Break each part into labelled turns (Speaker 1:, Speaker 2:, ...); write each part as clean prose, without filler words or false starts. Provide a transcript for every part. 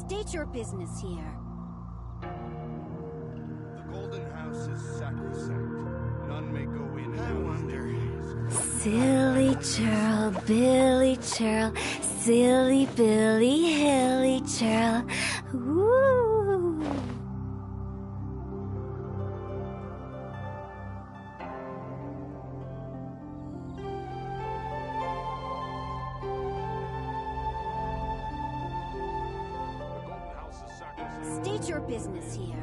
Speaker 1: State your business here.
Speaker 2: The golden house is sacrosanct. None may go in. I wonder.
Speaker 3: Silly churl, Billy churl, silly Billy, hilly churl. Woo!
Speaker 1: State your business here.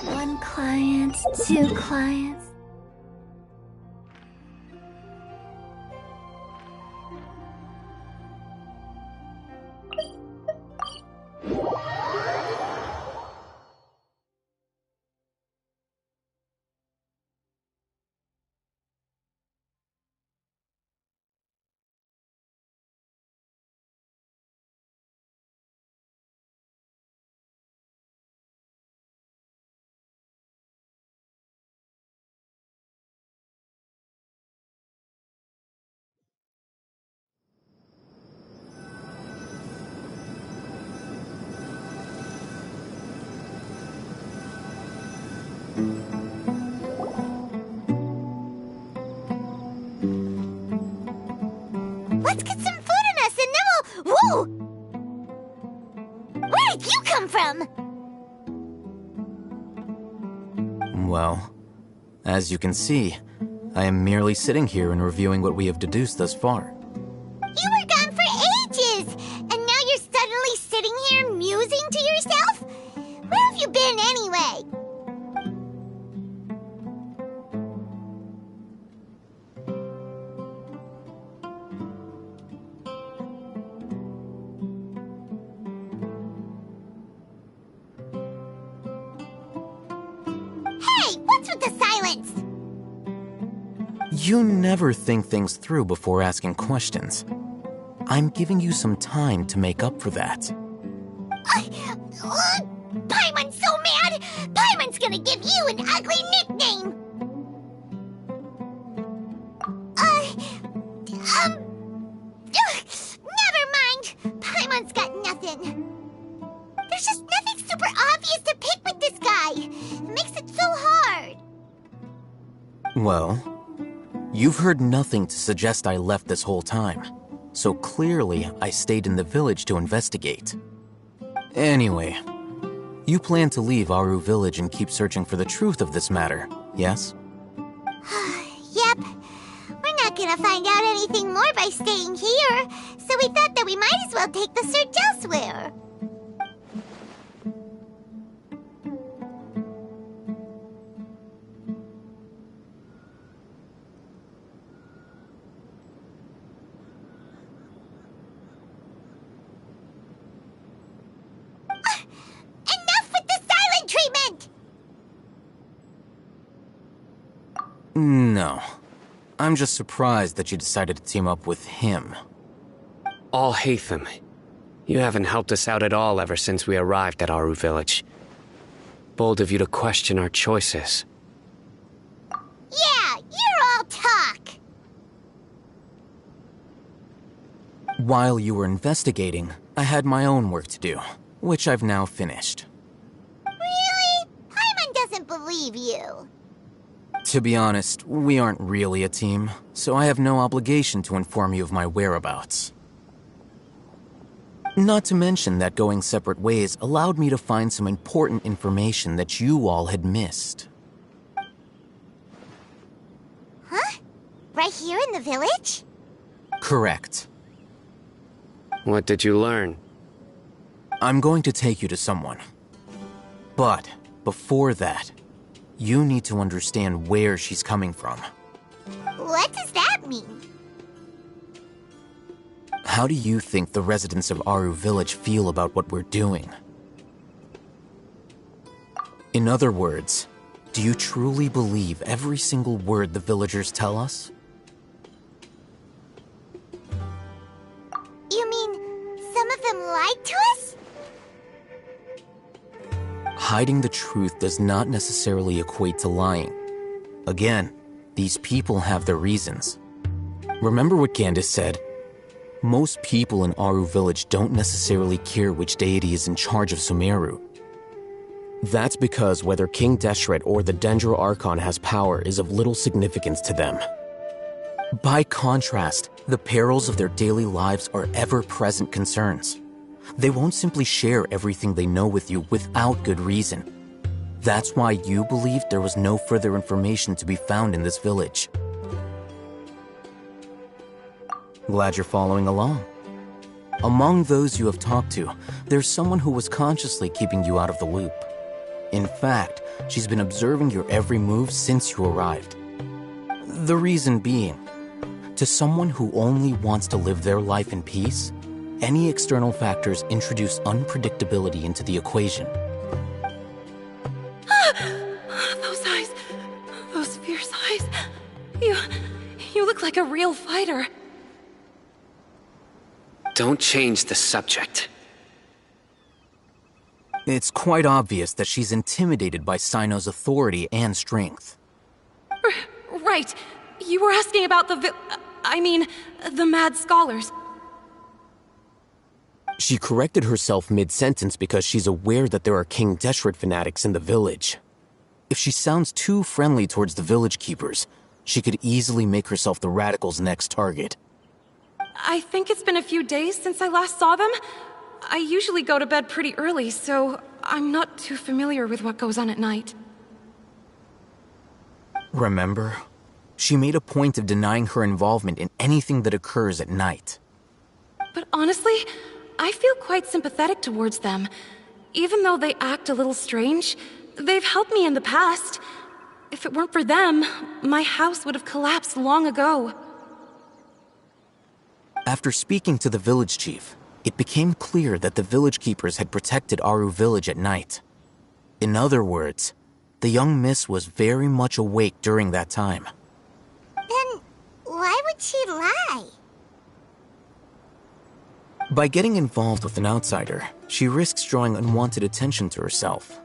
Speaker 3: One client, two clients.
Speaker 4: Let's get some food in us and then we'll... Whoa! Where did you come from?
Speaker 5: Well, as you can see, I am merely sitting here and reviewing what we have deduced thus far.
Speaker 4: You were gone for ages! And now you're suddenly sitting here musing to yourself? Where have you been anyway? Hey, what's with the silence?
Speaker 5: You never think things through before asking questions. I'm giving you some time to make up for that.
Speaker 4: Paimon's so mad! Paimon's gonna give you an ugly nickname! Never mind! Paimon's got nothing. There's just nothing super obvious to pick with this guy. It makes it so hard.
Speaker 5: Well, you've heard nothing to suggest I left this whole time, so clearly I stayed in the village to investigate. Anyway, you plan to leave Aru Village and keep searching for the truth of this matter, yes?
Speaker 4: Yep. We're not gonna find out anything more by staying here, so we thought that we might as well take the search elsewhere. Enough with the silent treatment!
Speaker 5: No. I'm just surprised that you decided to team up with him.
Speaker 6: Alhaitham, you haven't helped us out at all ever since we arrived at Aru Village. Bold of you to question our choices.
Speaker 4: Yeah, you're all talk.
Speaker 5: While you were investigating, I had my own work to do, which I've now finished.
Speaker 4: Really? Paimon doesn't believe you.
Speaker 5: To be honest, we aren't really a team, so I have no obligation to inform you of my whereabouts. Not to mention that going separate ways allowed me to find some important information that you all had missed.
Speaker 4: Huh? Right here in the village?
Speaker 5: Correct.
Speaker 6: What did you learn?
Speaker 5: I'm going to take you to someone. But before that, you need to understand where she's coming from.
Speaker 4: What does that mean?
Speaker 5: How do you think the residents of Aru Village feel about what we're doing? In other words, do you truly believe every single word the villagers tell us?
Speaker 4: You mean some of them lied to us?
Speaker 5: Hiding the truth does not necessarily equate to lying. Again, these people have their reasons. Remember what Candace said? Most people in Aru Village don't necessarily care which deity is in charge of Sumeru. That's because whether King Deshret or the Dendro Archon has power is of little significance to them. By contrast, the perils of their daily lives are ever-present concerns. They won't simply share everything they know with you without good reason. That's why you believed there was no further information to be found in this village. Glad you're following along. Among those you have talked to, there's someone who was consciously keeping you out of the loop. In fact, she's been observing your every move since you arrived. The reason being, to someone who only wants to live their life in peace, any external factors introduce unpredictability into the equation.
Speaker 7: Those eyes. Those fierce eyes. You look like a real fighter.
Speaker 6: Don't change the subject.
Speaker 5: It's quite obvious that she's intimidated by Sino's authority and strength.
Speaker 7: Right. You were asking about the mad scholars.
Speaker 5: She corrected herself mid-sentence because she's aware that there are King Deshret fanatics in the village. If she sounds too friendly towards the village keepers, she could easily make herself the radicals' next target.
Speaker 7: I think it's been a few days since I last saw them. I usually go to bed pretty early, so I'm not too familiar with what goes on at night.
Speaker 5: Remember? She made a point of denying her involvement in anything that occurs at night.
Speaker 7: But honestly, I feel quite sympathetic towards them. Even though they act a little strange, they've helped me in the past. If it weren't for them, my house would have collapsed long ago.
Speaker 5: After speaking to the village chief, it became clear that the village keepers had protected Aru Village at night. In other words, the young miss was very much awake during that time.
Speaker 4: Then why would she lie?
Speaker 5: By getting involved with an outsider, she risks drawing unwanted attention to herself.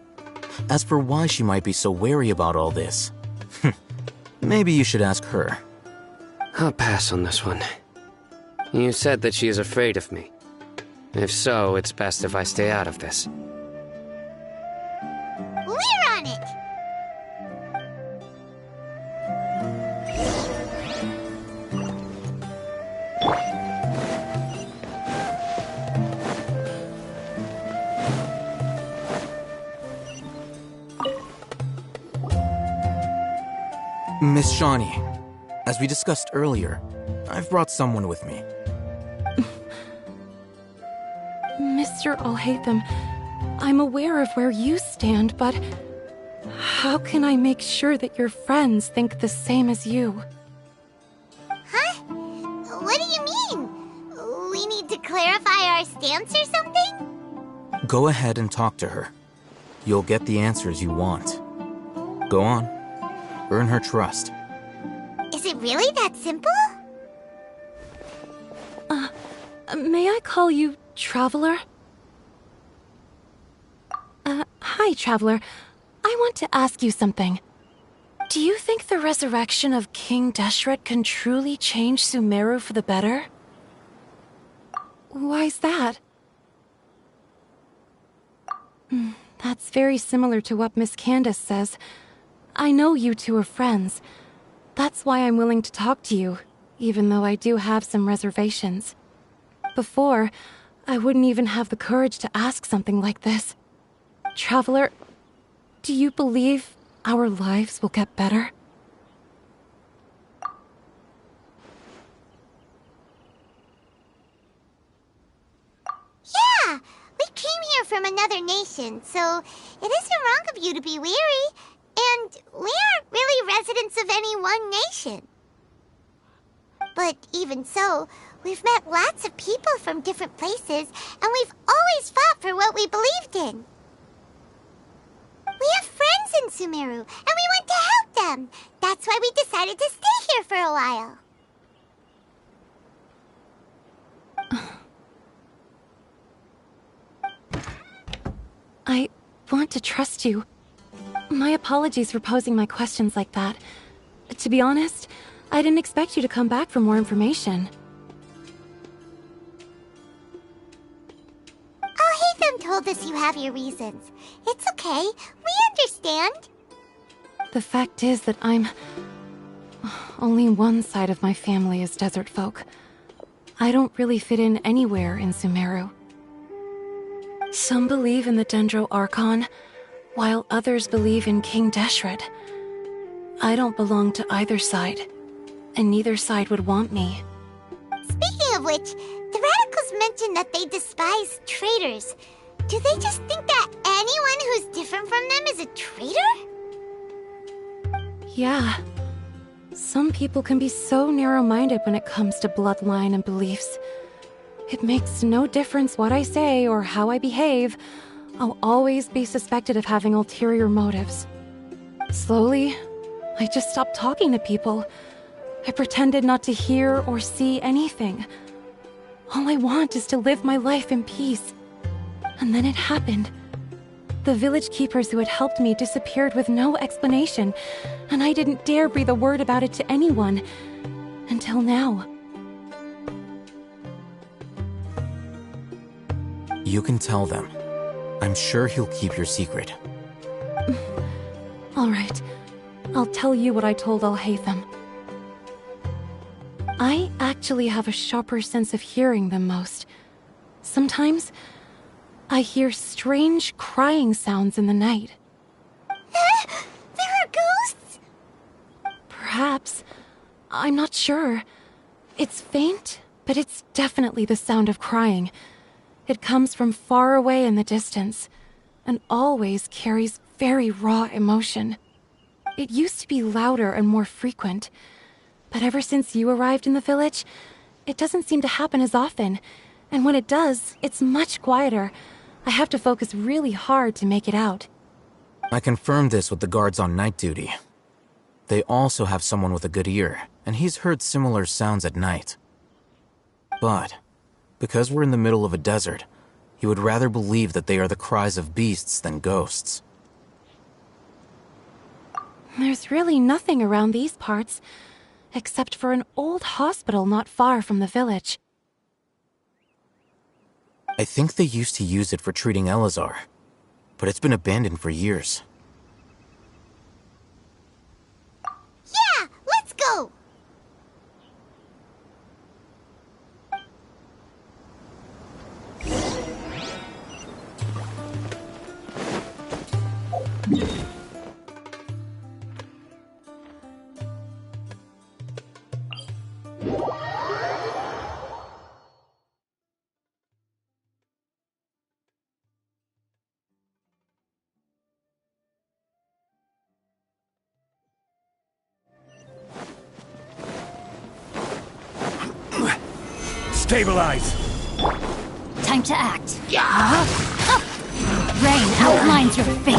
Speaker 5: As for why she might be so wary about all this, maybe you should ask her.
Speaker 6: I'll pass on this one. You said that she is afraid of me. If so, it's best if I stay out of this.
Speaker 4: We're on it!
Speaker 5: Miss Shawnee, as we discussed earlier, I've brought someone with me.
Speaker 7: Mr. Alhaitham, I'm aware of where you stand, but how can I make sure that your friends think the same as you?
Speaker 4: Huh? What do you mean? We need to clarify our stance or something?
Speaker 5: Go ahead and talk to her. You'll get the answers you want. Go on. Earn her trust.
Speaker 4: Is it really that simple?
Speaker 7: May I call you Traveler? Hi, Traveler. I want to ask you something. Do you think the resurrection of King Deshret can truly change Sumeru for the better? Why's that? That's very similar to what Miss Candace says. I know you two are friends. That's why I'm willing to talk to you, even though I do have some reservations. Before, I wouldn't even have the courage to ask something like this. Traveler, do you believe our lives will get better?
Speaker 4: Yeah! We came here from another nation, so it isn't wrong of you to be weary. And we aren't really residents of any one nation. But even so, we've met lots of people from different places, and we've always fought for what we believed in. We have friends in Sumeru, and we want to help them. That's why we decided to stay here for a while.
Speaker 7: I want to trust you. My apologies for posing my questions like that. To be honest, I didn't expect you to come back for more information.
Speaker 4: Hatham told us you have your reasons. It's okay. We understand.
Speaker 7: The fact is that only one side of my family is desert folk. I don't really fit in anywhere in Sumeru. Some believe in the Dendro Archon, while others believe in King Deshret. I don't belong to either side, and neither side would want me.
Speaker 4: Speaking of which, the Radicals mentioned that they despise traitors. Do they just think that anyone who's different from them is a traitor?
Speaker 7: Yeah. Some people can be so narrow-minded when it comes to bloodline and beliefs. It makes no difference what I say or how I behave. I'll always be suspected of having ulterior motives. Slowly, I just stopped talking to people. I pretended not to hear or see anything. All I want is to live my life in peace. And then it happened. The village keepers who had helped me disappeared with no explanation, and I didn't dare breathe a word about it to anyone. Until now.
Speaker 5: You can tell them. I'm sure he'll keep your secret.
Speaker 7: All right. I'll tell you what I told Al-Haytham. I actually have a sharper sense of hearing than most. Sometimes, I hear strange crying sounds in the night.
Speaker 4: There are ghosts?
Speaker 7: Perhaps. I'm not sure. It's faint, but it's definitely the sound of crying. It comes from far away in the distance, and always carries very raw emotion. It used to be louder and more frequent, but ever since you arrived in the village, it doesn't seem to happen as often, and when it does, it's much quieter. I have to focus really hard to make it out.
Speaker 5: I confirmed this with the guards on night duty. They also have someone with a good ear, and he's heard similar sounds at night. But, because we're in the middle of a desert, he would rather believe that they are the cries of beasts than ghosts.
Speaker 7: There's really nothing around these parts, except for an old hospital not far from the village.
Speaker 5: I think they used to use it for treating Elazar, but it's been abandoned for years.
Speaker 4: Yeah, let's go!
Speaker 2: Stabilize!
Speaker 3: Time to act. Rain outlines your fate.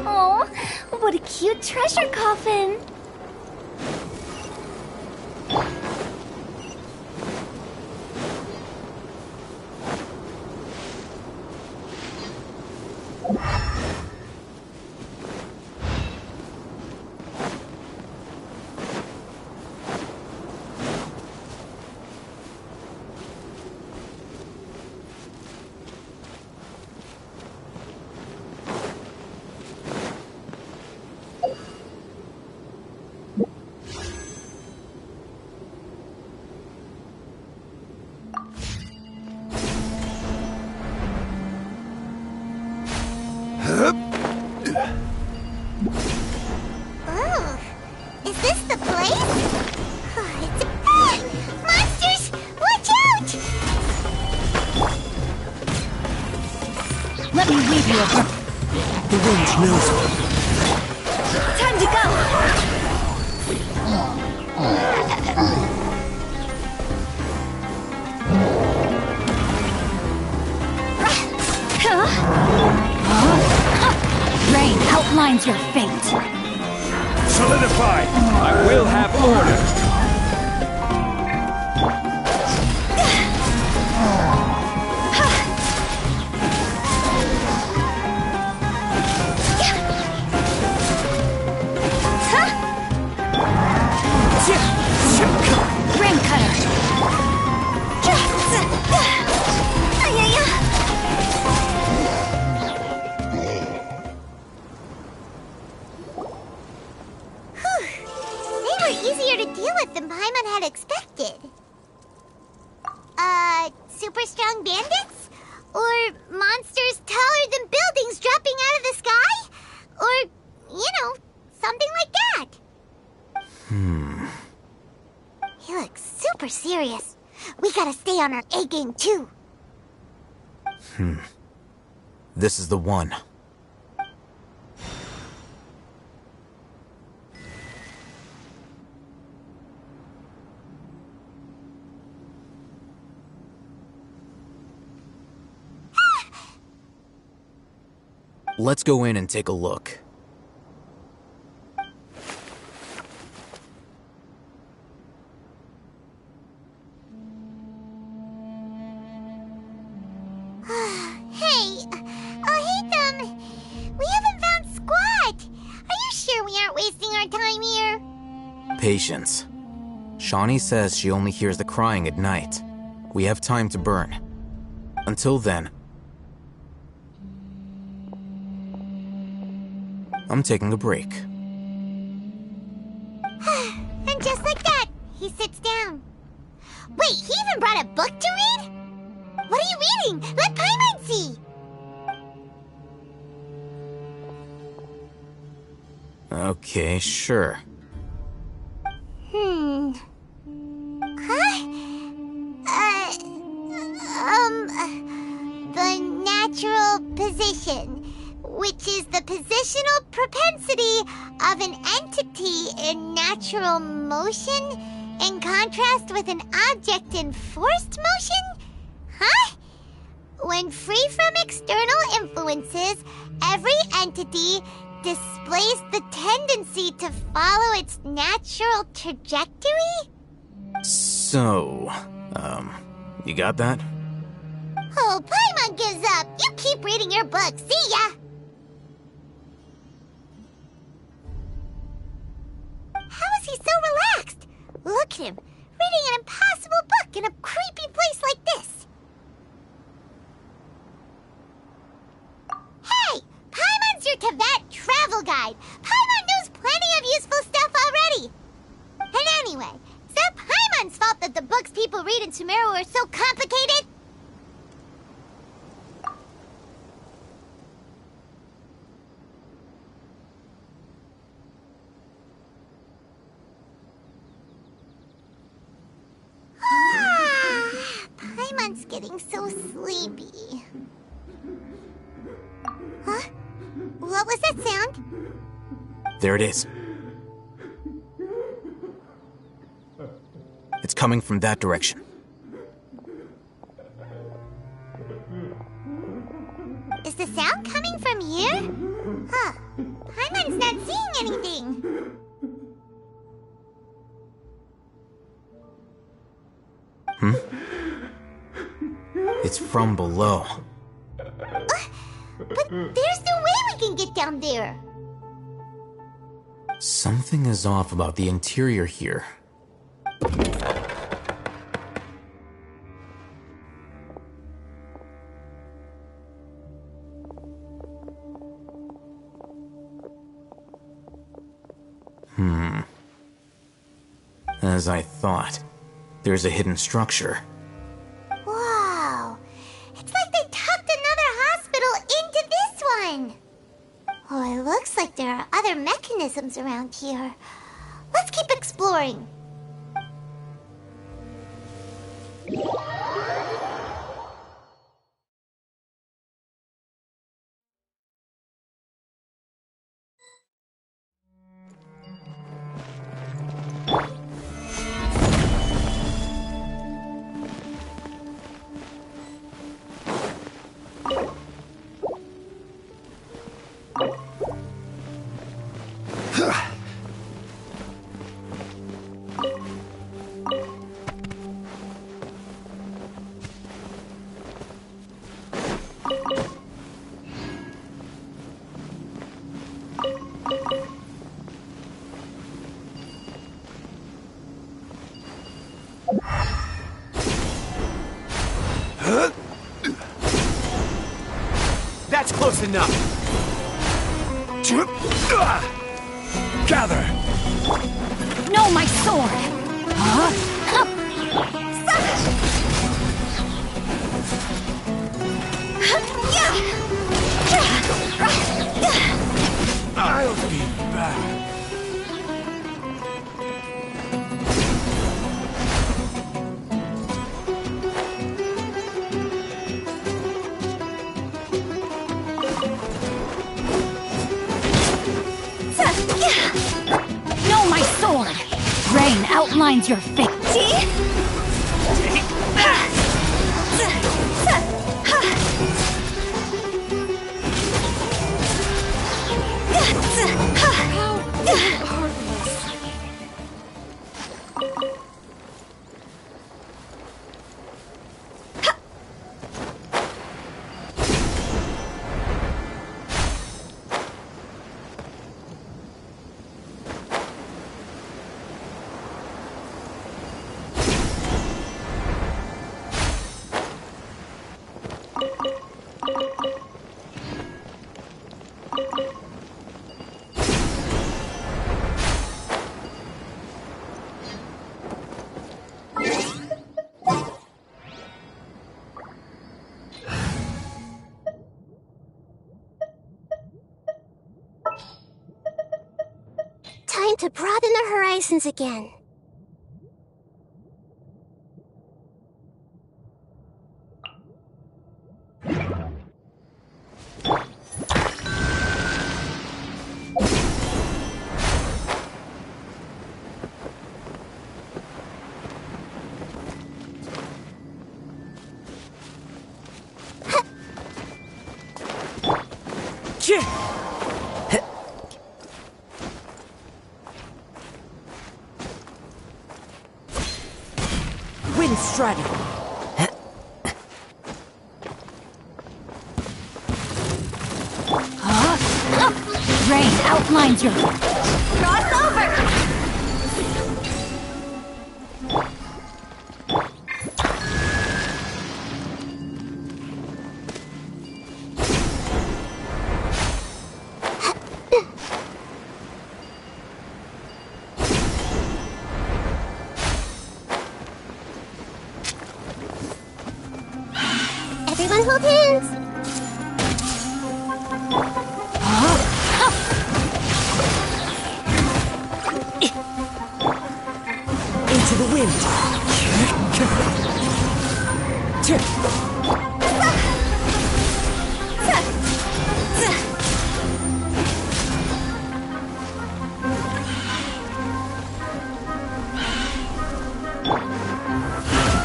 Speaker 3: Oh, what a cute treasure coffin.
Speaker 4: Oh, is this the place? It's monsters! Watch out!
Speaker 3: Let me weave you a
Speaker 2: The winch knows me.
Speaker 3: Time to go!
Speaker 1: defines your fate.
Speaker 8: Solidify! I will have order!
Speaker 1: Ring cutter.
Speaker 4: They were easier to deal with than Paimon had expected. Super strong bandits? Or monsters taller than buildings dropping out of the sky? Or, something like that. He looks super serious. We gotta stay on our A game too.
Speaker 5: This is the one. Let's go in and take a look.
Speaker 4: Hey, Hatham, we haven't found Squat. Are you sure we aren't wasting our time here?
Speaker 5: Patience. Shawnee says she only hears the crying at night. We have time to burn. Until then, I'm taking a break.
Speaker 4: And just like that, he sits down. Wait, he even brought a book to read? What are you reading? Let Paimon see!
Speaker 5: Okay, sure.
Speaker 4: The natural position, which is the positional propensity of an entity in natural motion in contrast with an object in forced motion? Huh? When free from external influences, every entity displays the tendency to follow its natural trajectory?
Speaker 5: So, you got that?
Speaker 4: Oh, Paimon gives up. You keep reading your book. See ya! How is he so relaxed? Look at him, reading an impossible book in a creepy place like this. Hey! Paimon's your Tibet travel guide. Paimon knows plenty of useful stuff already. And anyway, is that Paimon's fault that the books people read in Sumeru are so complicated? Paimon's getting so sleepy. Huh? What was that sound?
Speaker 5: There it is. It's coming from that direction.
Speaker 4: Is the sound coming from here? Huh. Paimon's not seeing anything.
Speaker 5: It's from below.
Speaker 4: But there's no way we can get down there.
Speaker 5: Something is off about the interior here. As I thought, there's a hidden structure.
Speaker 4: Wow. It's like they tucked another hospital into this one. Oh, it looks like there are other mechanisms around here. Let's keep exploring.
Speaker 9: That's close enough.
Speaker 8: Gather!
Speaker 3: No, my sword!
Speaker 8: I'll be back.
Speaker 3: No, my sword! Rain outlines your fate.
Speaker 4: Time to broaden the horizons again.
Speaker 9: Wind Strider.
Speaker 3: Rain outlines your... Cross over!
Speaker 4: Everyone hold hands.
Speaker 9: Into the wind.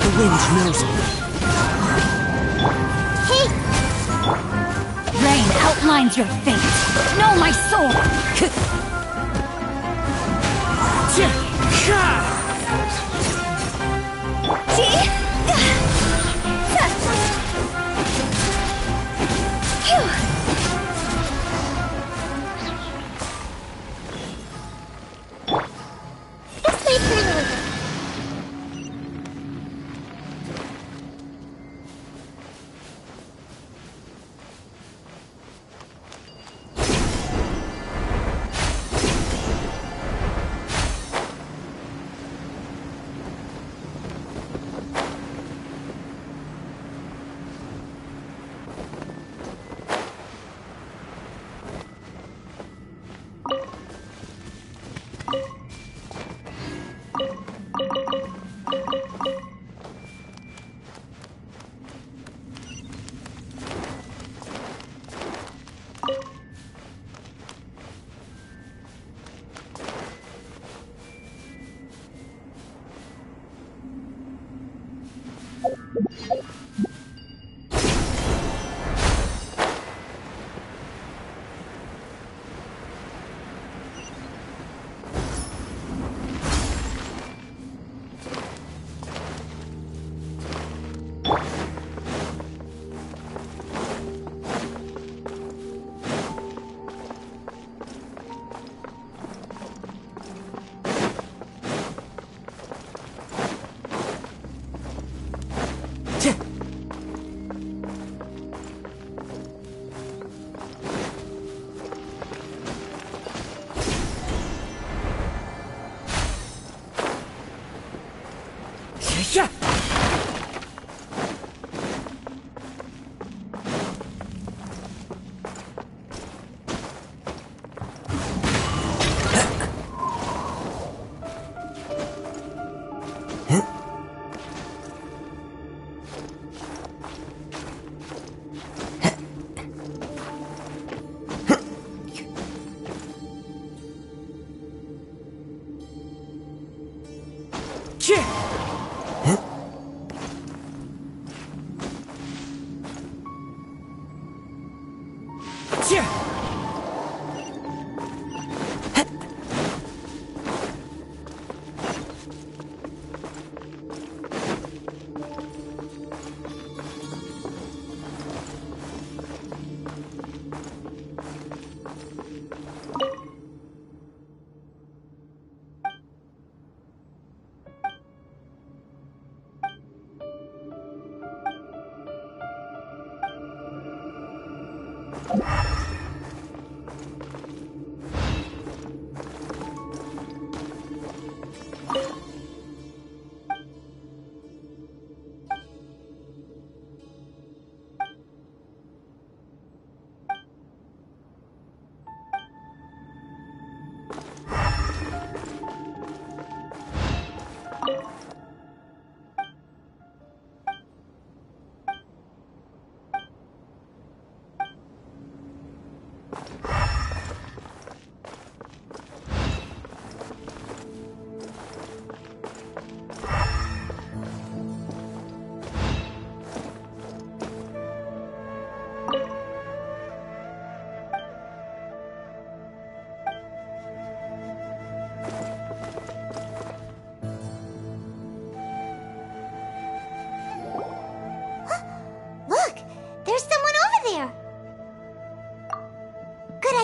Speaker 9: The wind knows me.
Speaker 3: Rain outlines your fate. Know my sword!
Speaker 4: Let's wait for a little bit.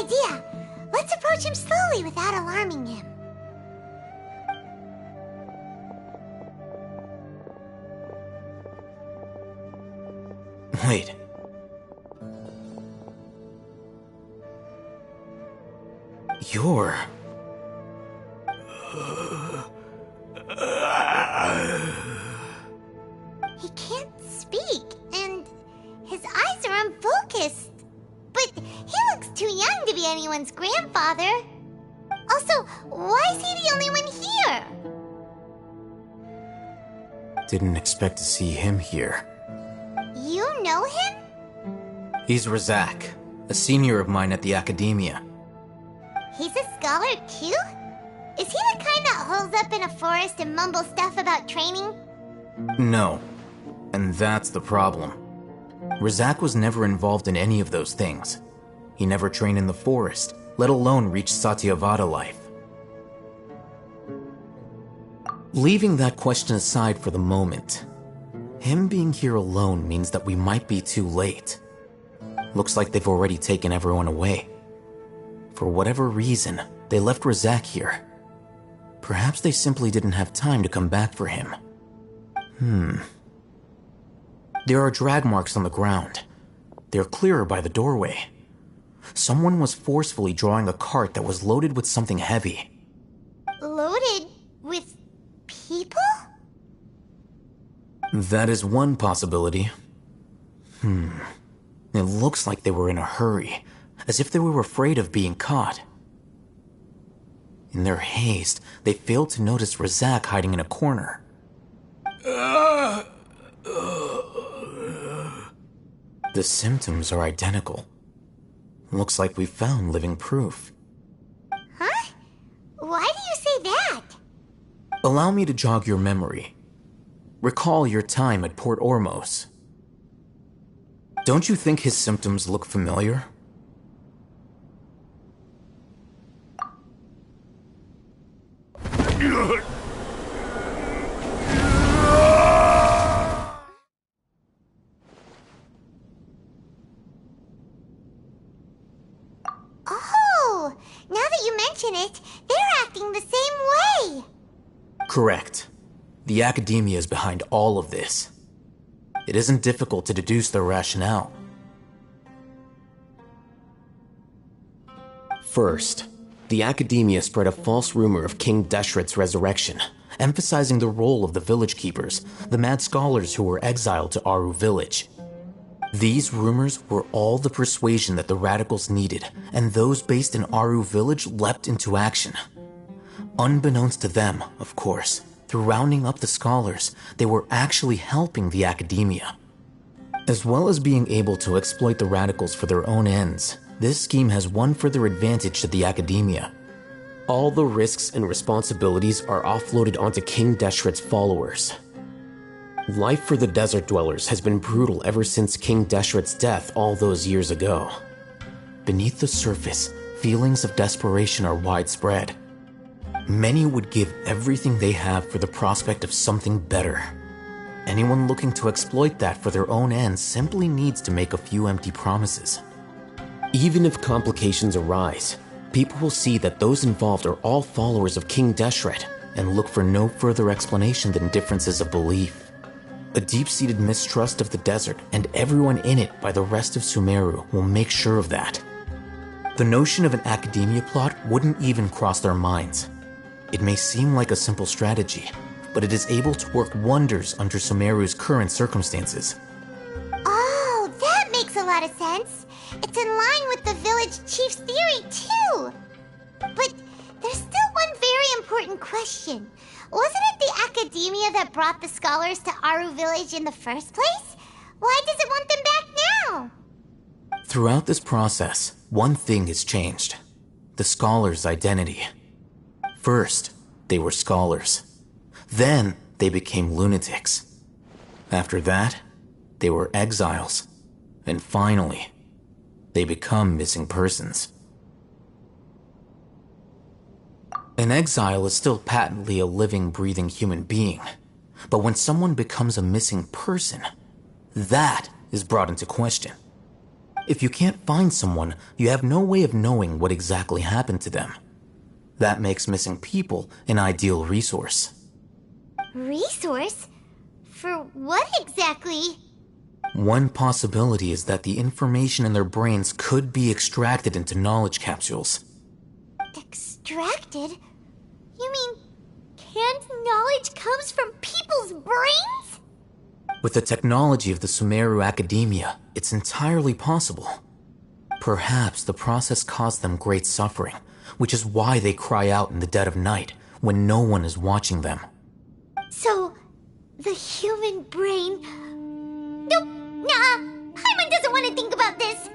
Speaker 4: idea. Let's approach him slowly without alarming him.
Speaker 5: Wait. You're...
Speaker 4: He can't speak, and his eyes are unfocused. But he looks too young to be anyone's grandfather. Also, why is he the only one here?
Speaker 5: Didn't expect to see him here.
Speaker 4: You know him?
Speaker 5: He's Razak, a senior of mine at the academia.
Speaker 4: He's a scholar too? Is he the kind that holes up in a forest and mumbles stuff about training?
Speaker 5: No. And that's the problem. Razak was never involved in any of those things. He never trained in the forest, let alone reach Satyavada life. Leaving that question aside for the moment, him being here alone means that we might be too late. Looks like they've already taken everyone away. For whatever reason, they left Razak here. Perhaps they simply didn't have time to come back for him. There are drag marks on the ground. They're clearer by the doorway. Someone was forcefully drawing a cart that was loaded with something heavy.
Speaker 4: Loaded with people?
Speaker 5: That is one possibility. It looks like they were in a hurry, as if they were afraid of being caught. In their haste, they failed to notice Razak hiding in a corner. The symptoms are identical. Looks like we found living proof.
Speaker 4: Huh? Why do you say that?
Speaker 5: Allow me to jog your memory. Recall your time at Port Ormos. Don't you think his symptoms look familiar?
Speaker 4: Oh, now that you mention it, they're acting the same way.
Speaker 5: Correct. The academia is behind all of this. it isn't difficult to deduce their rationale. First, the academia spread a false rumor of King Deshret's resurrection, emphasizing the role of the village keepers, the mad scholars who were exiled to Aru village. These rumors were all the persuasion that the radicals needed, and those based in Aru village leapt into action. Unbeknownst to them, of course, through rounding up the scholars, they were actually helping the academia. As well as being able to exploit the radicals for their own ends, this scheme has one further advantage to the academia. All the risks and responsibilities are offloaded onto King Deshret's followers. Life for the desert dwellers has been brutal ever since King Deshret's death all those years ago. Beneath the surface, feelings of desperation are widespread. Many would give everything they have for the prospect of something better. Anyone looking to exploit that for their own ends simply needs to make a few empty promises. Even if complications arise, people will see that those involved are all followers of King Deshret and look for no further explanation than differences of belief. A deep-seated mistrust of the desert and everyone in it by the rest of Sumeru will make sure of that. The notion of an academia plot wouldn't even cross their minds. It may seem like a simple strategy, but it is able to work wonders under Sumeru's current circumstances.
Speaker 4: Oh, that makes a lot of sense. It's in line with the village chief's theory, too. But there's still one very important question. Wasn't it the academia that brought the scholars to Aru village in the first place? Why does it want them back now?
Speaker 5: Throughout this process, one thing has changed. The scholars' identity. First, they were scholars. Then, they became lunatics. After that, they were exiles. And finally, they become missing persons. An exile is still patently a living, breathing human being. But when someone becomes a missing person, that is brought into question. If you can't find someone, you have no way of knowing what exactly happened to them. That makes missing people an ideal resource.
Speaker 4: Resource? For what exactly?
Speaker 5: One possibility is that the information in their brains could be extracted into knowledge capsules.
Speaker 4: Extracted? You mean canned knowledge comes from people's brains?
Speaker 5: With the technology of the Sumeru Academia, it's entirely possible. Perhaps the process caused them great suffering, which is why they cry out in the dead of night when no one is watching them.
Speaker 4: So, the human brain... Nope, nah, Paimon doesn't want to think about this.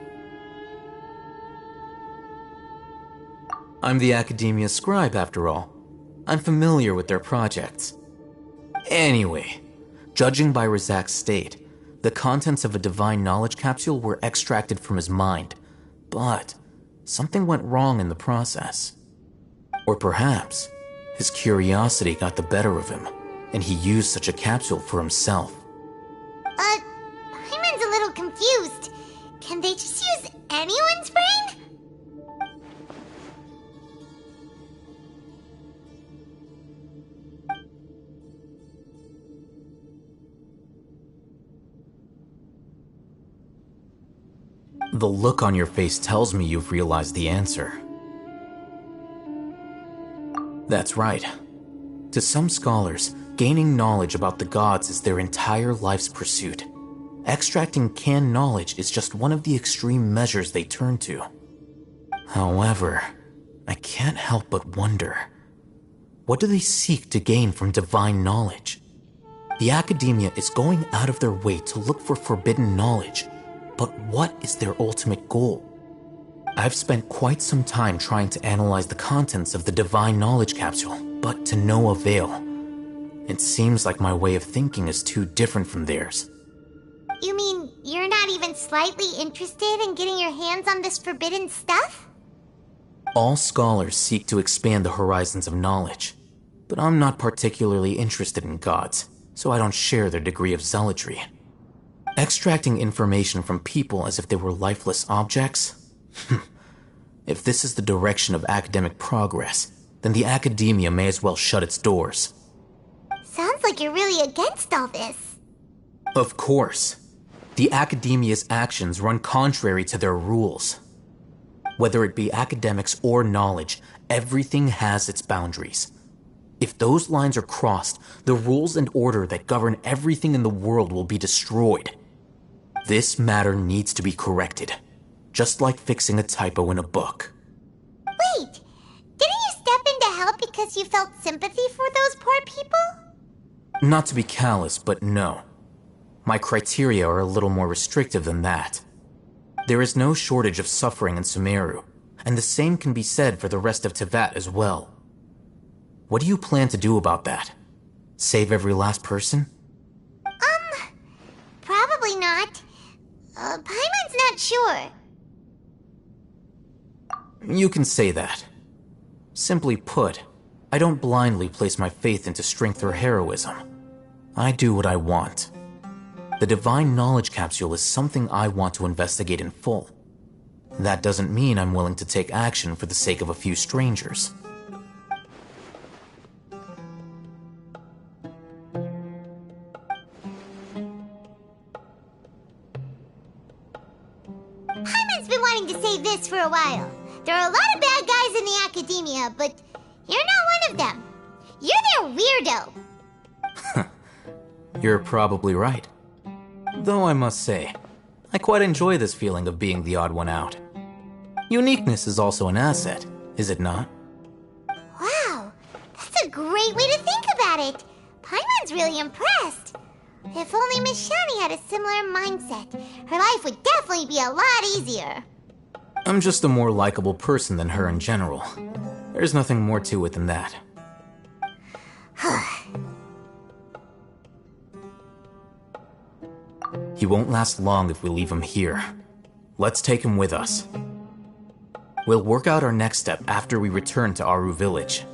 Speaker 5: I'm the Academia's scribe, after all. I'm familiar with their projects. Anyway, judging by Razak's state, the contents of a divine knowledge capsule were extracted from his mind, but something went wrong in the process. Or perhaps his curiosity got the better of him, and he used such a capsule for himself.
Speaker 4: Paimon's a little confused. Can they just use anyone's brain?
Speaker 5: The look on your face tells me you've realized the answer. That's right. To some scholars, gaining knowledge about the gods is their entire life's pursuit. Extracting canned knowledge is just one of the extreme measures they turn to. However, I can't help but wonder, what do they seek to gain from divine knowledge? The Academia is going out of their way to look for forbidden knowledge, but what is their ultimate goal? I've spent quite some time trying to analyze the contents of the divine knowledge capsule, but to no avail. It seems like my way of thinking is too different from theirs.
Speaker 4: You mean you're not even slightly interested in getting your hands on this forbidden stuff?
Speaker 5: All scholars seek to expand the horizons of knowledge, but I'm not particularly interested in gods, so I don't share their degree of zealotry. Extracting information from people as if they were lifeless objects? If this is the direction of academic progress, then the Academia may as well shut its doors.
Speaker 4: Sounds like you're really against all this.
Speaker 5: Of course. The Academia's actions run contrary to their rules. Whether it be academics or knowledge, everything has its boundaries. If those lines are crossed, the rules and order that govern everything in the world will be destroyed. This matter needs to be corrected, just like fixing a typo in a book.
Speaker 4: Wait, didn't you step in to help because you felt sympathy for those poor people?
Speaker 5: Not to be callous, but no. My criteria are a little more restrictive than that. There is no shortage of suffering in Sumeru, and the same can be said for the rest of Teyvat as well. What do you plan to do about that? Save every last person?
Speaker 4: Probably not. Paimon's not sure.
Speaker 5: You can say that. Simply put, I don't blindly place my faith into strength or heroism. I do what I want. The Divine Knowledge Capsule is something I want to investigate in full. That doesn't mean I'm willing to take action for the sake of a few strangers.
Speaker 4: Paimon's been wanting to say this for a while. There are a lot of bad guys in the Academia, but you're not one of them. You're their weirdo.
Speaker 5: You're probably right. Though I must say, I quite enjoy this feeling of being the odd one out. Uniqueness is also an asset, is it not?
Speaker 4: Wow, that's a great way to think about it. Paimon's really impressed. If only Miss Shani had a similar mindset, her life would definitely be a lot easier.
Speaker 5: I'm just a more likable person than her in general. There's nothing more to it than that. He won't last long if we leave him here. Let's take him with us. We'll work out our next step after we return to Aru Village.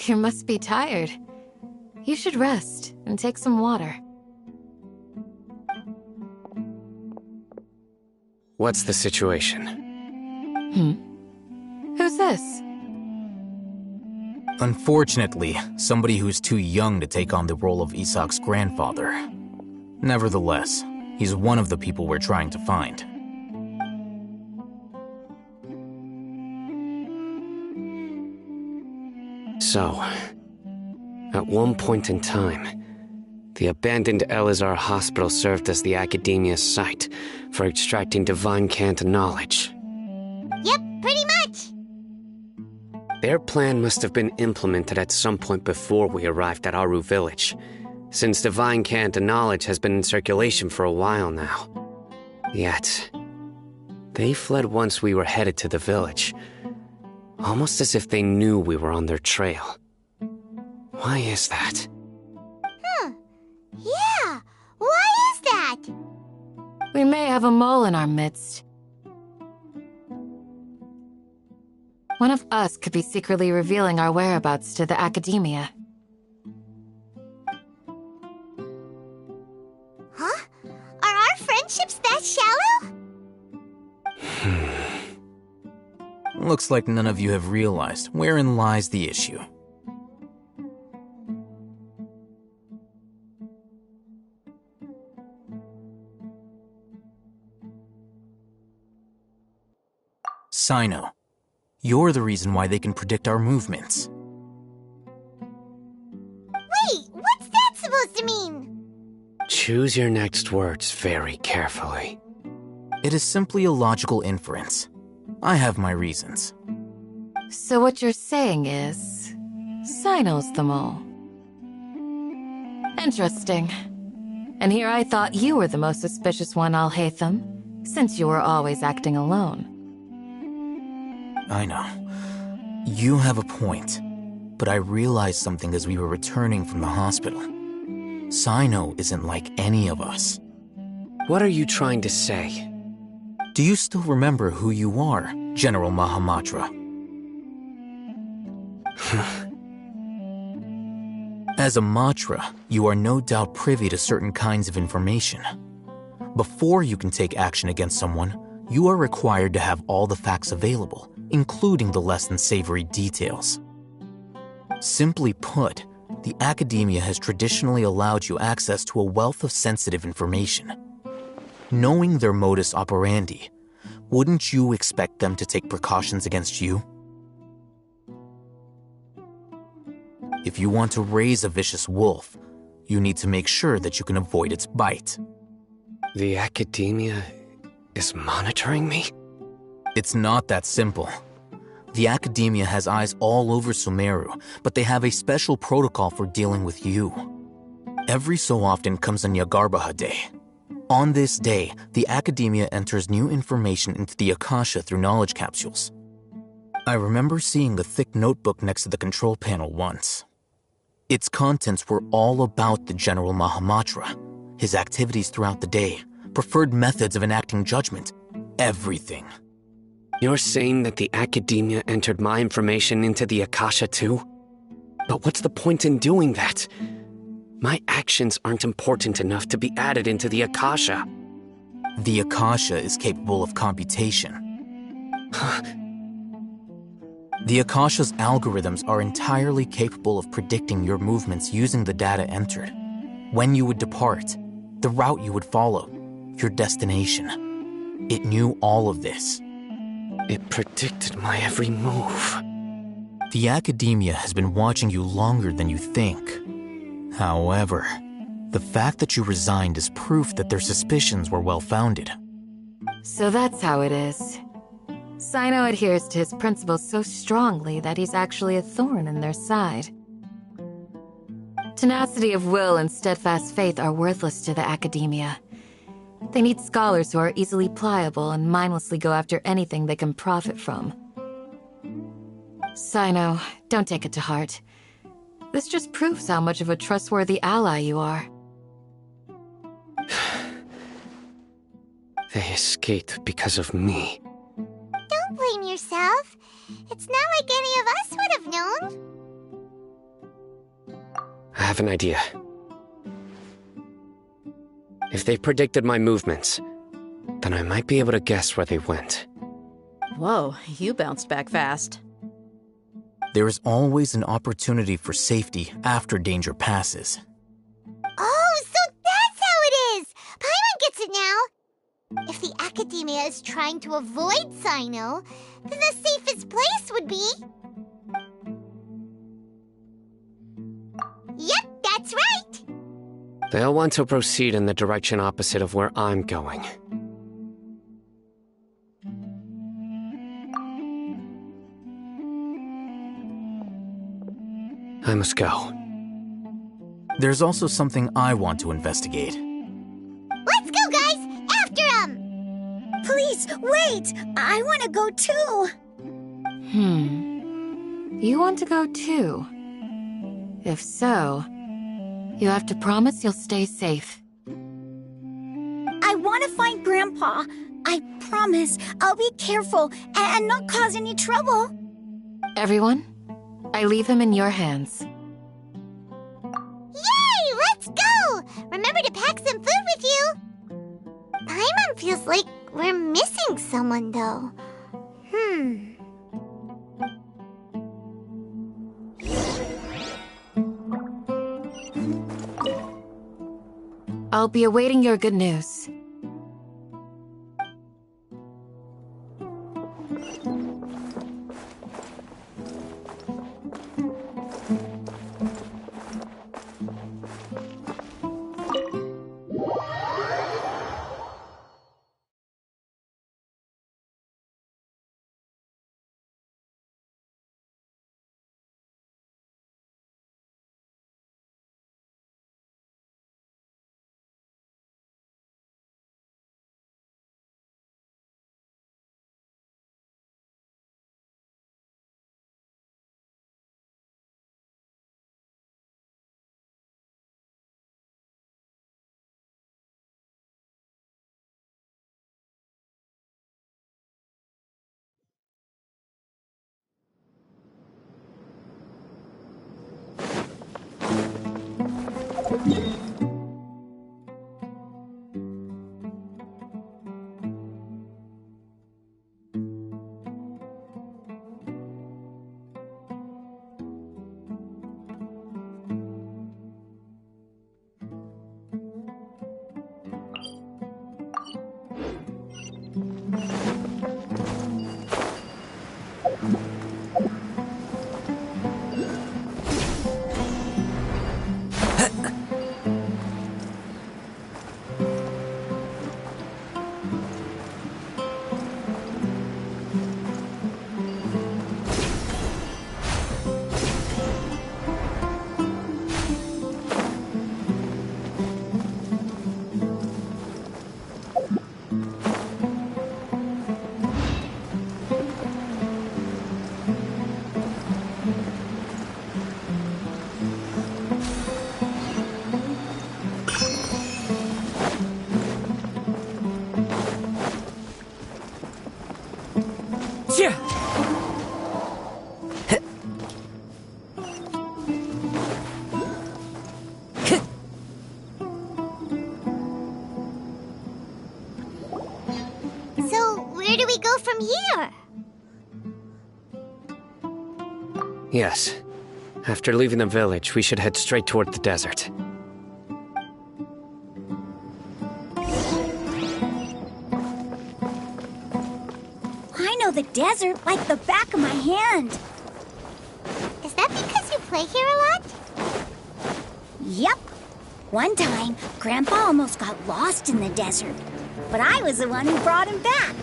Speaker 7: You must be tired. You should rest and take some water.
Speaker 6: What's the situation?
Speaker 7: Who's this?
Speaker 5: Unfortunately, somebody who's too young to take on the role of Isak's grandfather. Nevertheless, he's one of the people we're trying to find.
Speaker 6: So, at one point in time, the abandoned Elazar Hospital served as the Academia's site for extracting divine cant knowledge.
Speaker 4: Yep, pretty much.
Speaker 6: Their plan must have been implemented at some point before we arrived at Aru Village, since divine cant knowledge has been in circulation for a while now. Yet, they fled once we were headed to the village, almost as if they knew we were on their trail. Why is that?
Speaker 4: Yeah, why is that?
Speaker 7: We may have a mole in our midst. One of us could be secretly revealing our whereabouts to the Academia.
Speaker 4: Huh? Are our friendships that shallow?
Speaker 5: Looks like none of you have realized wherein lies the issue. Sino, you're the reason why they can predict our movements.
Speaker 4: Wait, what's that supposed to mean?
Speaker 6: Choose your next words very carefully.
Speaker 5: It is simply a logical inference. I have my reasons.
Speaker 7: So what you're saying is, Sino's the mole. Interesting. And here I thought you were the most suspicious one, Al-Haytham, since you were always acting alone.
Speaker 5: I know. You have a point, but I realized something as we were returning from the hospital. Sino isn't like any of us.
Speaker 6: What are you trying to say?
Speaker 5: Do you still remember who you are, General Mahamatra? As a Matra, you are no doubt privy to certain kinds of information. Before you can take action against someone, you are required to have all the facts available, including the less than savory details. Simply put, the Academia has traditionally allowed you access to a wealth of sensitive information. Knowing their modus operandi, wouldn't you expect them to take precautions against you? If you want to raise a vicious wolf, you need to make sure that you can avoid its bite.
Speaker 6: The Academia is monitoring me?
Speaker 5: It's not that simple. The Academia has eyes all over Sumeru, but they have a special protocol for dealing with you. Every so often comes a Nyagarbaha Day. On this day, the Academia enters new information into the Akasha through knowledge capsules. I remember seeing a thick notebook next to the control panel once. Its contents were all about the General Mahamatra, his activities throughout the day, preferred methods of enacting judgment, everything.
Speaker 6: You're saying that the Academia entered my information into the Akasha too? But what's the point in doing that? My actions aren't important enough to be added into the Akasha.
Speaker 5: The Akasha is capable of computation. The Akasha's algorithms are entirely capable of predicting your movements using the data entered. When you would depart, the route you would follow, your destination. It knew all of this.
Speaker 6: It predicted my every move.
Speaker 5: The Academia has been watching you longer than you think. However, the fact that you resigned is proof that their suspicions were well-founded.
Speaker 7: So that's how it is. Sino adheres to his principles so strongly that he's actually a thorn in their side. Tenacity of will and steadfast faith are worthless to the Academia. They need scholars who are easily pliable and mindlessly go after anything they can profit from. Sino, don't take it to heart. This just proves how much of a trustworthy ally you are.
Speaker 6: They escaped because of me.
Speaker 4: Don't blame yourself. It's not like any of us would have known.
Speaker 6: have an idea. If they predicted my movements, then I might be able to guess where they went.
Speaker 10: Whoa, you bounced back fast.
Speaker 5: There is always an opportunity for safety after danger passes.
Speaker 4: Oh, so that's how it is! Paimon gets it now! If the Academia is trying to avoid Sino, then the safest place would be... Yep, that's right!
Speaker 6: They'll want to proceed in the direction opposite of where I'm going. I must go.
Speaker 5: There's also something I want to investigate.
Speaker 4: Let's go, guys! After 'em!
Speaker 3: Please, wait! I want to go too!
Speaker 7: You want to go too? If so, you have to promise you'll stay safe.
Speaker 3: I want to find Grandpa. I promise I'll be careful and not cause any trouble.
Speaker 7: Everyone, I leave him in your hands.
Speaker 4: Yay! Let's go! Remember to pack some food with you! Paimon feels like we're missing someone, though.
Speaker 7: I'll be awaiting your good news.
Speaker 4: So, where do we go from here?
Speaker 6: Yes. After leaving the village, we should head straight toward the desert.
Speaker 3: I know the desert like the back of my hand.
Speaker 4: Is that because you play here a lot?
Speaker 3: Yep. One time, Grandpa almost got lost in the desert, but I was the one who brought him back.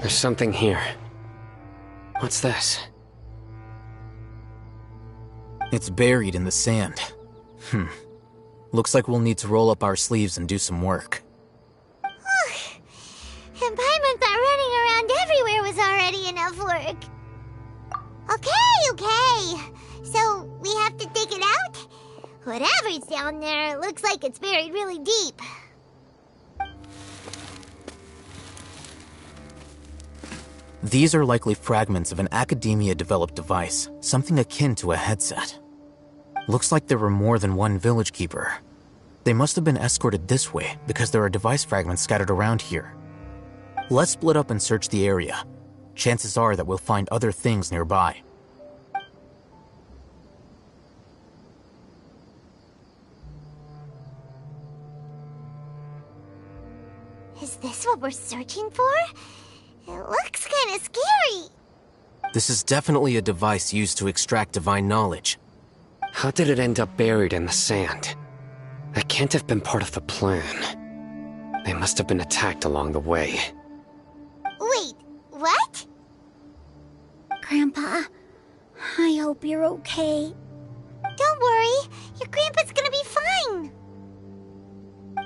Speaker 6: There's something here. What's this?
Speaker 5: It's buried in the sand. Looks like we'll need to roll up our sleeves and do some work.
Speaker 4: And Paimon thought running around everywhere was already enough work. Okay. So, we have to dig it out? Whatever's down there, looks like it's buried really deep.
Speaker 5: These are likely fragments of an academia-developed device, something akin to a headset. Looks like there were more than one village keeper. They must have been escorted this way because there are device fragments scattered around here. Let's split up and search the area. Chances are that we'll find other things nearby.
Speaker 4: Is this what we're searching for? It looks kinda scary.
Speaker 5: This is definitely a device used to extract divine knowledge.
Speaker 6: How did it end up buried in the sand? That can't have been part of the plan. They must have been attacked along the way.
Speaker 4: Wait, what?
Speaker 3: Grandpa, I hope you're okay.
Speaker 4: Don't worry, your grandpa's gonna be fine.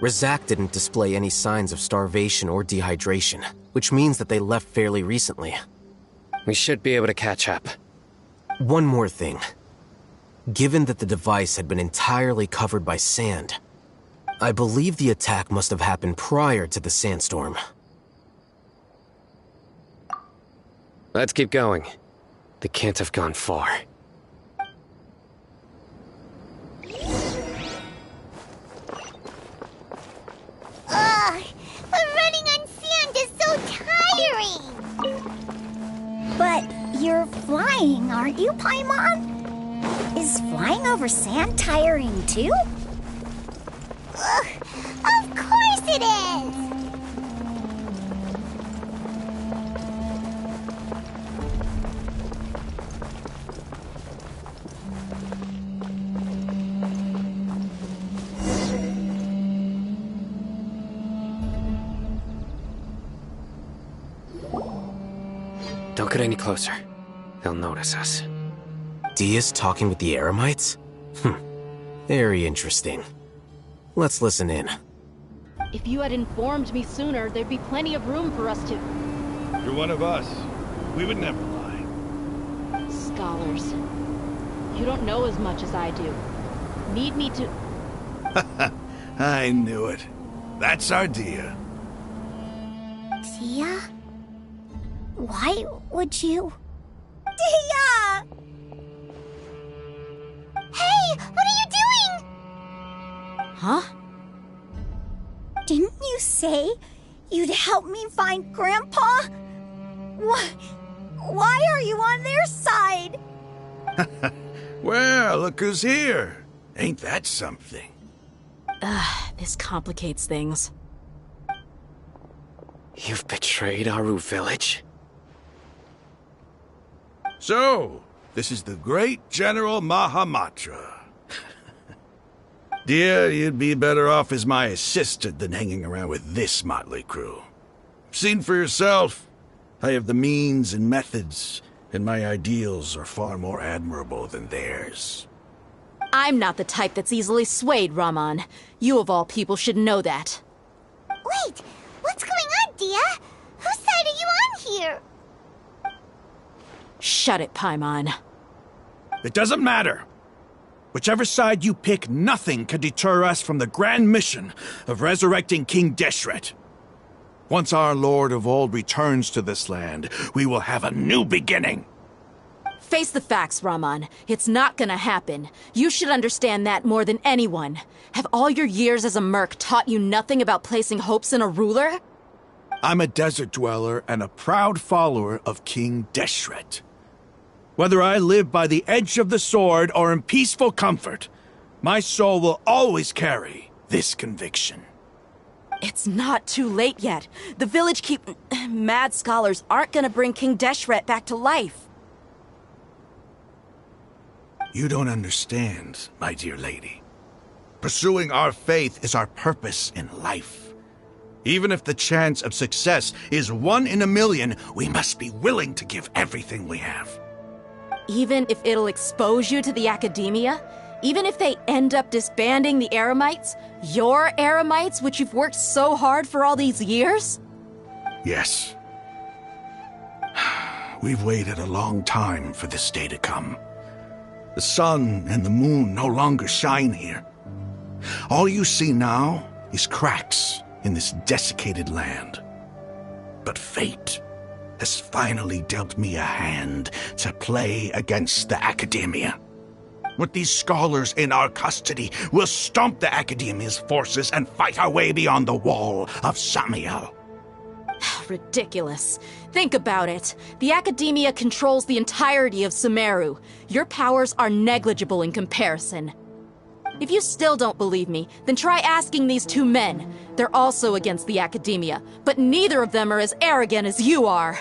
Speaker 5: Razak didn't display any signs of starvation or dehydration, which means that they left fairly recently.
Speaker 6: We should be able to catch up.
Speaker 5: One more thing. Given that the device had been entirely covered by sand, I believe the attack must have happened prior to the sandstorm.
Speaker 6: Let's keep going. They can't have gone far.
Speaker 4: Ugh, but running on sand is so tiring.
Speaker 3: But you're flying, aren't you, Paimon? Is flying over sand tiring too?
Speaker 4: Ugh, of course it is.
Speaker 6: Don't get any closer. They'll notice us.
Speaker 5: Dia's talking with the Eremites? Very interesting. Let's listen in.
Speaker 11: If you had informed me sooner, there'd be plenty of room for us to...
Speaker 2: You're one of us. We would never lie.
Speaker 11: Scholars. You don't know as much as I do. Need me to...
Speaker 2: I knew it. That's our Dia.
Speaker 3: Dia? Why would you... Dia!
Speaker 4: Hey, what are you doing?
Speaker 10: Huh?
Speaker 3: Didn't you say you'd help me find Grandpa? Why are you on their side?
Speaker 2: Well, look who's here. Ain't that something?
Speaker 10: This complicates things.
Speaker 6: You've betrayed Aru village?
Speaker 2: So, this is the great General Mahamatra. Dear, you'd be better off as my assistant than hanging around with this motley crew. Seen for yourself, I have the means and methods, and my ideals are far more admirable than theirs.
Speaker 10: I'm not the type that's easily swayed, Raman. You of all people should know that.
Speaker 4: Wait, what's going on, Dia? Whose side are you on here?
Speaker 10: Shut it, Paimon.
Speaker 2: It doesn't matter. Whichever side you pick, nothing can deter us from the grand mission of resurrecting King Deshret. Once our Lord of Old returns to this land, we will have a new beginning.
Speaker 10: Face the facts, Raman. It's not gonna happen. You should understand that more than anyone. Have all your years as a merc taught you nothing about placing hopes in a ruler?
Speaker 2: I'm a desert dweller and a proud follower of King Deshret. Whether I live by the edge of the sword or in peaceful comfort, my soul will always carry this conviction.
Speaker 10: It's not too late yet. The village mad scholars aren't gonna bring King Deshret back to life.
Speaker 2: You don't understand, my dear lady. Pursuing our faith is our purpose in life. Even if the chance of success is 1 in a million, we must be willing to give everything we have.
Speaker 10: Even if it'll expose you to the academia? Even if they end up disbanding the Eremites? Your Eremites, which you've worked so hard for all these years?
Speaker 2: Yes. We've waited a long time for this day to come. The sun and the moon no longer shine here. All you see now is cracks in this desiccated land. But fate has finally dealt me a hand to play against the academia. With these scholars in our custody, we'll stomp the academia's forces and fight our way beyond the wall of Samiel.
Speaker 10: Ridiculous. Think about it. The academia controls the entirety of Sumeru. Your powers are negligible in comparison. If you still don't believe me, then try asking these 2 men. They're also against the academia, but neither of them are as arrogant as you are.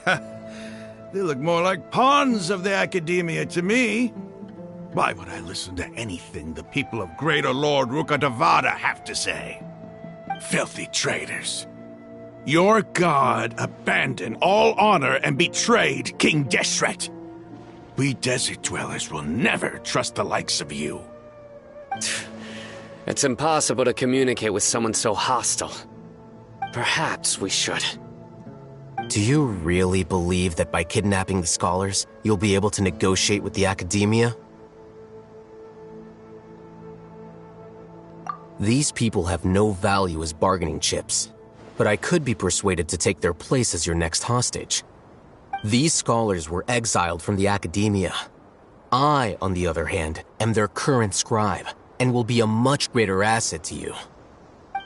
Speaker 2: They look more like pawns of the academia to me. Why would I listen to anything the people of Greater Lord Rukkhadevada have to say? Filthy traitors. Your god abandoned all honor and betrayed King Deshret. We desert dwellers will never trust the likes of you.
Speaker 6: It's impossible to communicate with someone so hostile. Perhaps we should.
Speaker 5: Do you really believe that by kidnapping the scholars, you'll be able to negotiate with the academia? These people have no value as bargaining chips, but I could be persuaded to take their place as your next hostage. These scholars were exiled from the academia. I, on the other hand, am their current scribe, and will be a much greater asset to you.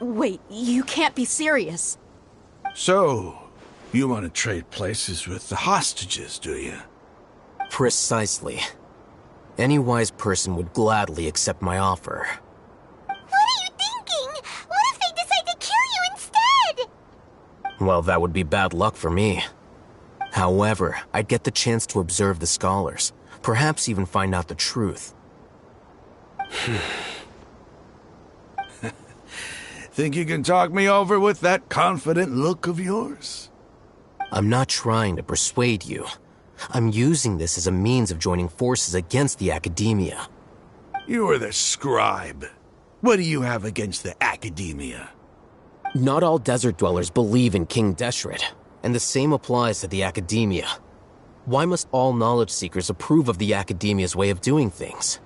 Speaker 10: Wait, you can't be serious.
Speaker 2: So, you want to trade places with the hostages, do you?
Speaker 5: Precisely. Any wise person would gladly accept my offer.
Speaker 4: What are you thinking? What if they decide to kill you instead?
Speaker 5: Well, that would be bad luck for me. However, I'd get the chance to observe the scholars, perhaps even find out the truth.
Speaker 2: Think you can talk me over with that confident look of yours?
Speaker 5: I'm not trying to persuade you. I'm using this as a means of joining forces against the academia.
Speaker 2: You are the scribe. What do you have against the academia?
Speaker 5: Not all desert dwellers believe in King Deshret, and the same applies to the academia. Why must all knowledge seekers approve of the academia's way of doing things?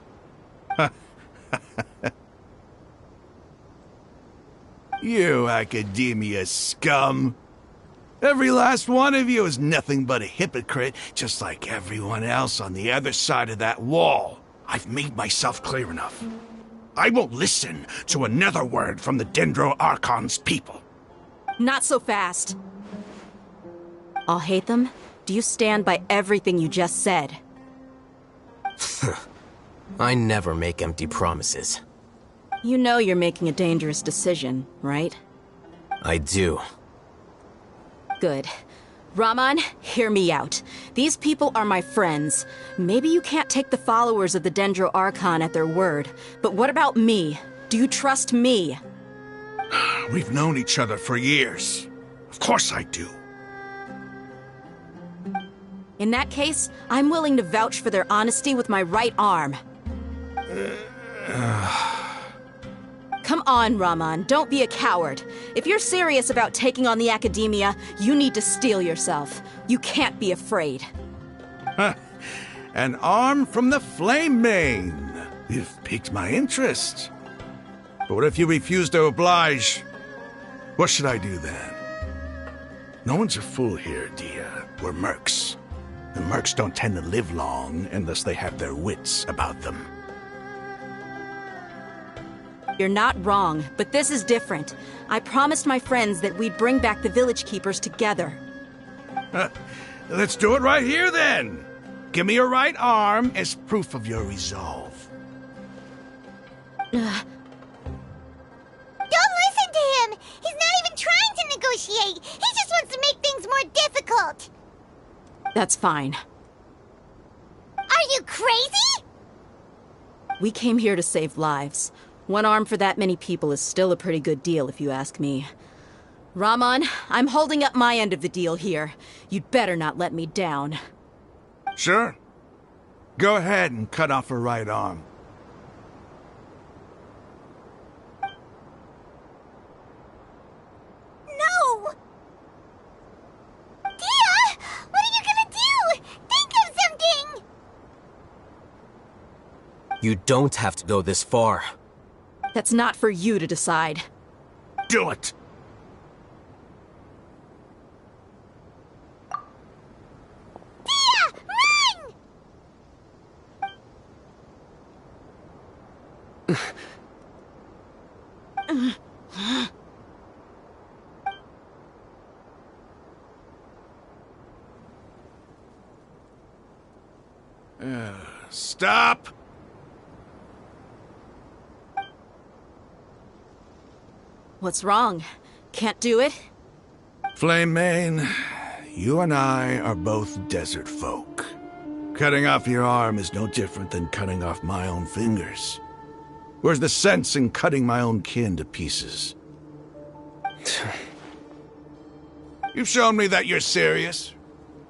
Speaker 2: You academia scum. Every last one of you is nothing but a hypocrite, just like everyone else on the other side of that wall. I've made myself clear enough. I won't listen to another word from the Dendro Archon's people.
Speaker 10: Not so fast. I'll hate them. Do you stand by everything you just said?
Speaker 5: I never make empty promises.
Speaker 10: You know you're making a dangerous decision, right?
Speaker 5: I do.
Speaker 10: Good. Raman, hear me out. These people are my friends. Maybe you can't take the followers of the Dendro Archon at their word, but what about me? Do you trust me?
Speaker 2: We've known each other for years. Of course I do.
Speaker 10: In that case, I'm willing to vouch for their honesty with my right arm. Come on, Raman, don't be a coward. If you're serious about taking on the academia, you need to steel yourself. You can't be afraid.
Speaker 2: An arm from the Flame Mane. You've piqued my interest. But what if you refuse to oblige? What should I do then? No one's a fool here, Dia. We're mercs. And mercs don't tend to live long unless they have their wits about them.
Speaker 10: You're not wrong, but this is different. I promised my friends that we'd bring back the village keepers together.
Speaker 2: Let's do it right here, then. Give me your right arm as proof of your resolve.
Speaker 4: Don't listen to him! He's not even trying to negotiate! He just wants to make things more difficult!
Speaker 10: That's fine.
Speaker 4: Are you crazy?
Speaker 10: We came here to save lives. One arm for that many people is still a pretty good deal, if you ask me. Ramon, I'm holding up my end of the deal here. You'd better not let me down.
Speaker 2: Sure. Go ahead and cut off her right arm.
Speaker 4: No! Dia! What are you gonna do? Think of something!
Speaker 5: You don't have to go this far.
Speaker 10: That's not for you to decide.
Speaker 2: Do it!
Speaker 4: Dia! Run!
Speaker 2: Stop!
Speaker 10: What's wrong? Can't do it?
Speaker 2: Flame Mane, you and I are both desert folk. Cutting off your arm is no different than cutting off my own fingers. Where's the sense in cutting my own kin to pieces? You've shown me that you're serious.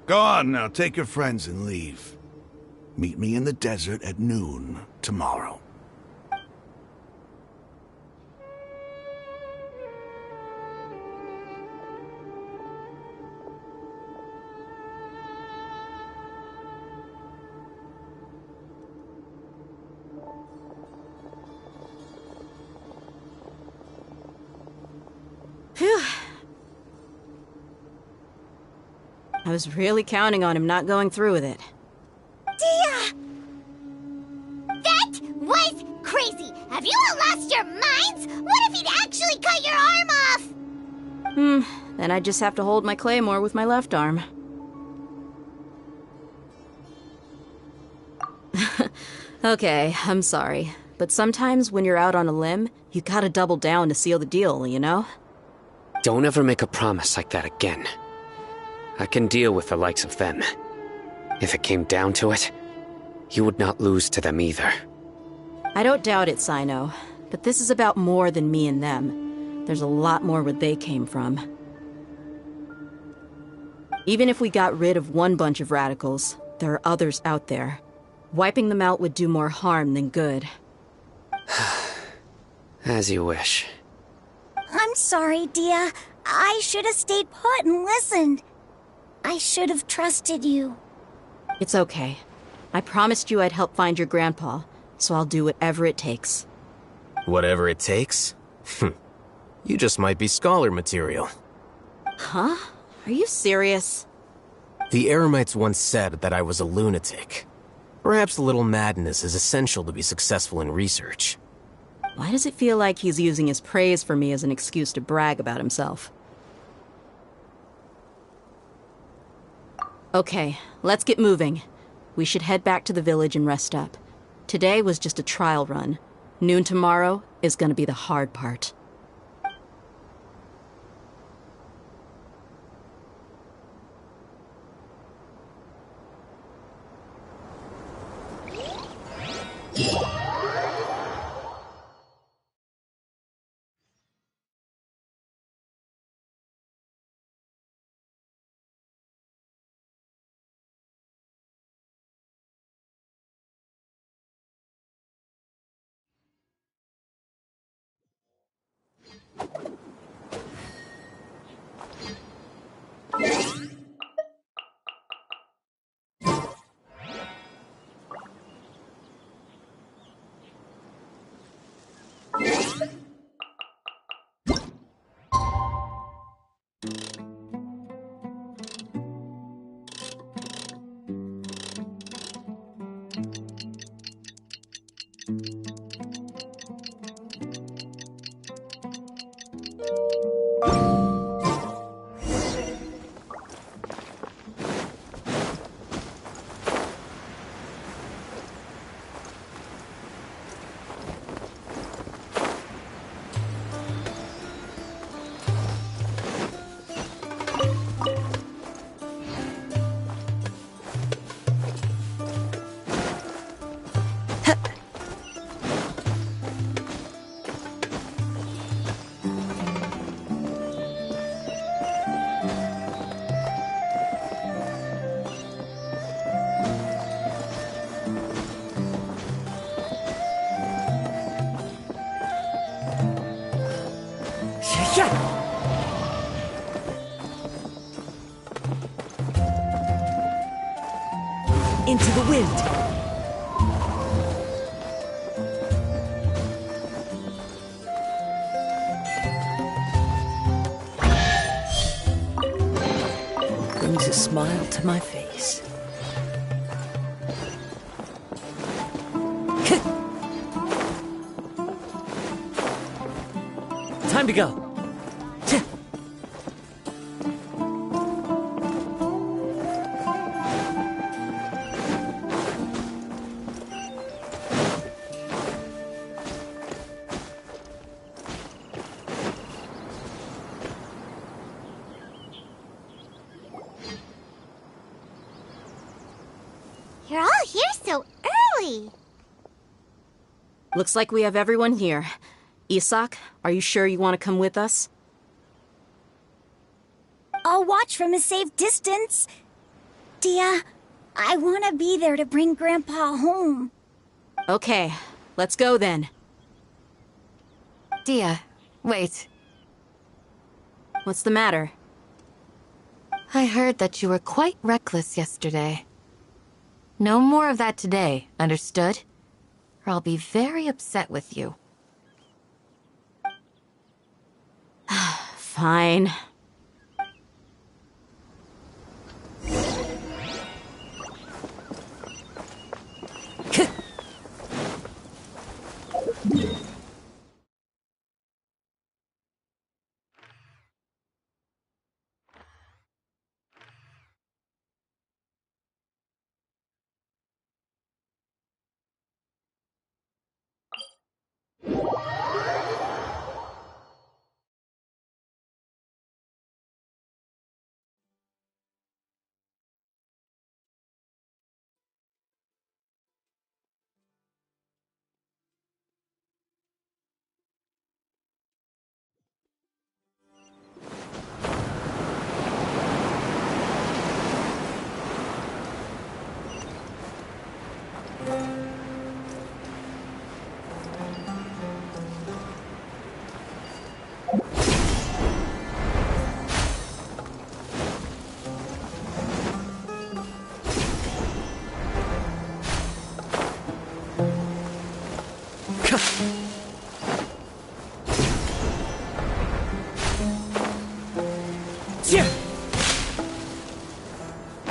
Speaker 2: Go on now, take your friends and leave. Meet me in the desert at noon tomorrow.
Speaker 10: Phew. I was really counting on him not going through with it.
Speaker 4: Dia! That was crazy! Have you all lost your minds? What if he'd actually cut your arm off?
Speaker 10: Then I just have to hold my claymore with my left arm. Okay, I'm sorry. But sometimes when you're out on a limb, you gotta double down to seal the deal, you know?
Speaker 6: Don't ever make a promise like that again. I can deal with the likes of them. If it came down to it, you would not lose to them either.
Speaker 10: I don't doubt it, Sino. But this is about more than me and them. There's a lot more where they came from. Even if we got rid of one bunch of radicals, there are others out there. Wiping them out would do more harm than good.
Speaker 6: As you wish.
Speaker 3: I'm sorry, Dia. I should have stayed put and listened. I should have trusted you.
Speaker 10: It's okay. I promised you I'd help find your grandpa, so I'll do whatever it takes.
Speaker 5: Whatever it takes? You just might be scholar material.
Speaker 10: Huh? Are you serious?
Speaker 5: The Eremites once said that I was a lunatic. Perhaps a little madness is essential to be successful in research.
Speaker 10: Why does it feel like he's using his praise for me as an excuse to brag about himself? Okay, let's get moving. We should head back to the village and rest up. Today was just a trial run. Noon tomorrow is gonna be the hard part.
Speaker 9: Into the wind. Brings a smile to my face. Time to go.
Speaker 4: You're all here so early.
Speaker 10: Looks like we have everyone here. Isak, are you sure you want to come with us?
Speaker 3: I'll watch from a safe distance. Dia, I want to be there to bring Grandpa home.
Speaker 10: Okay, let's go then.
Speaker 7: Dia, wait.
Speaker 10: What's the matter?
Speaker 7: I heard that you were quite reckless yesterday. No more of that today, understood? Or I'll be very upset with you.
Speaker 10: Fine.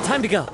Speaker 9: Time to go.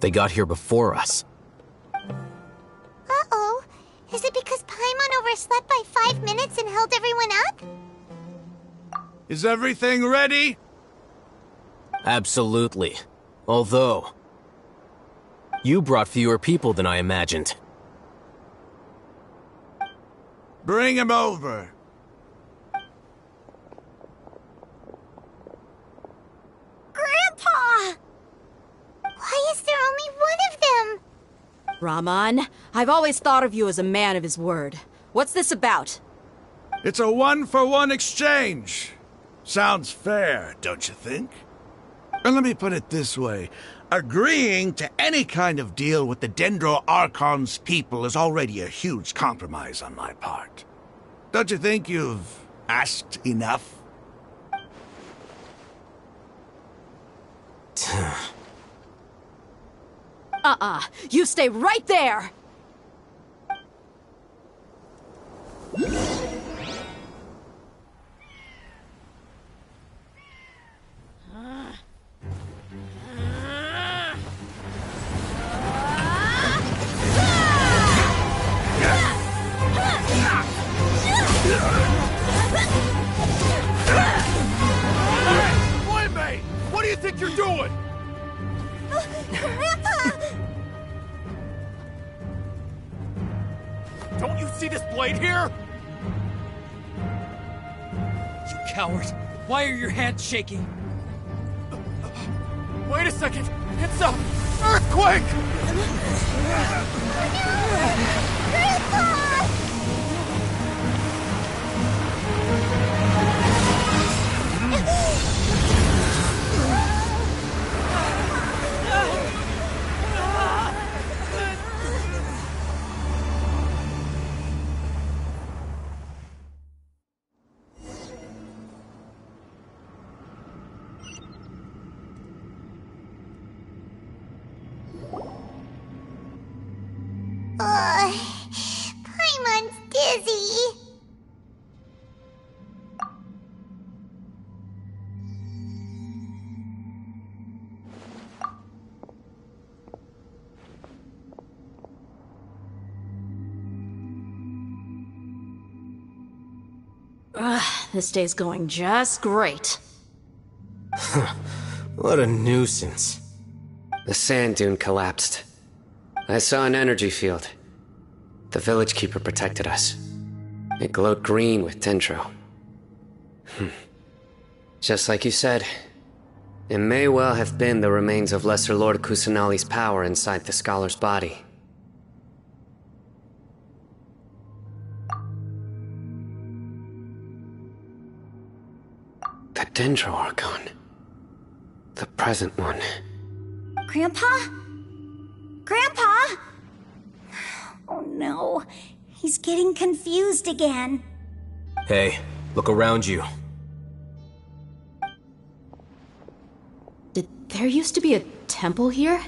Speaker 5: They got here before us.
Speaker 4: Uh-oh. Is it because Paimon overslept by 5 minutes and held everyone up?
Speaker 2: Is everything ready?
Speaker 5: Absolutely. Although, you brought fewer people than I imagined.
Speaker 2: Bring him over.
Speaker 4: Grandpa! Why is there only one of them?
Speaker 10: Rahman, I've always thought of you as a man of his word. What's this about?
Speaker 2: It's a one-for-one exchange. Sounds fair, don't you think? And let me put it this way. Agreeing to any kind of deal with the Dendro Archon's people is already a huge compromise on my part. Don't you think you've asked enough?
Speaker 10: You stay right there!
Speaker 8: What do you think you're doing?
Speaker 4: Grandpa!
Speaker 8: this blade here? You coward! Why are your hands shaking? Wait a second! It's a earthquake!
Speaker 4: Paimon's dizzy.
Speaker 10: This day's going just great.
Speaker 5: What a nuisance.
Speaker 6: The sand dune collapsed. I saw an energy field. The village keeper protected us. It glowed green with dendro. Just like you said, it may well have been the remains of Lesser Lord Kusanali's power inside the scholar's body. The dendro Archon. The present one.
Speaker 3: Grandpa? Grandpa? Oh no, he's getting confused again.
Speaker 5: Hey, look around you.
Speaker 10: There used to be a temple here?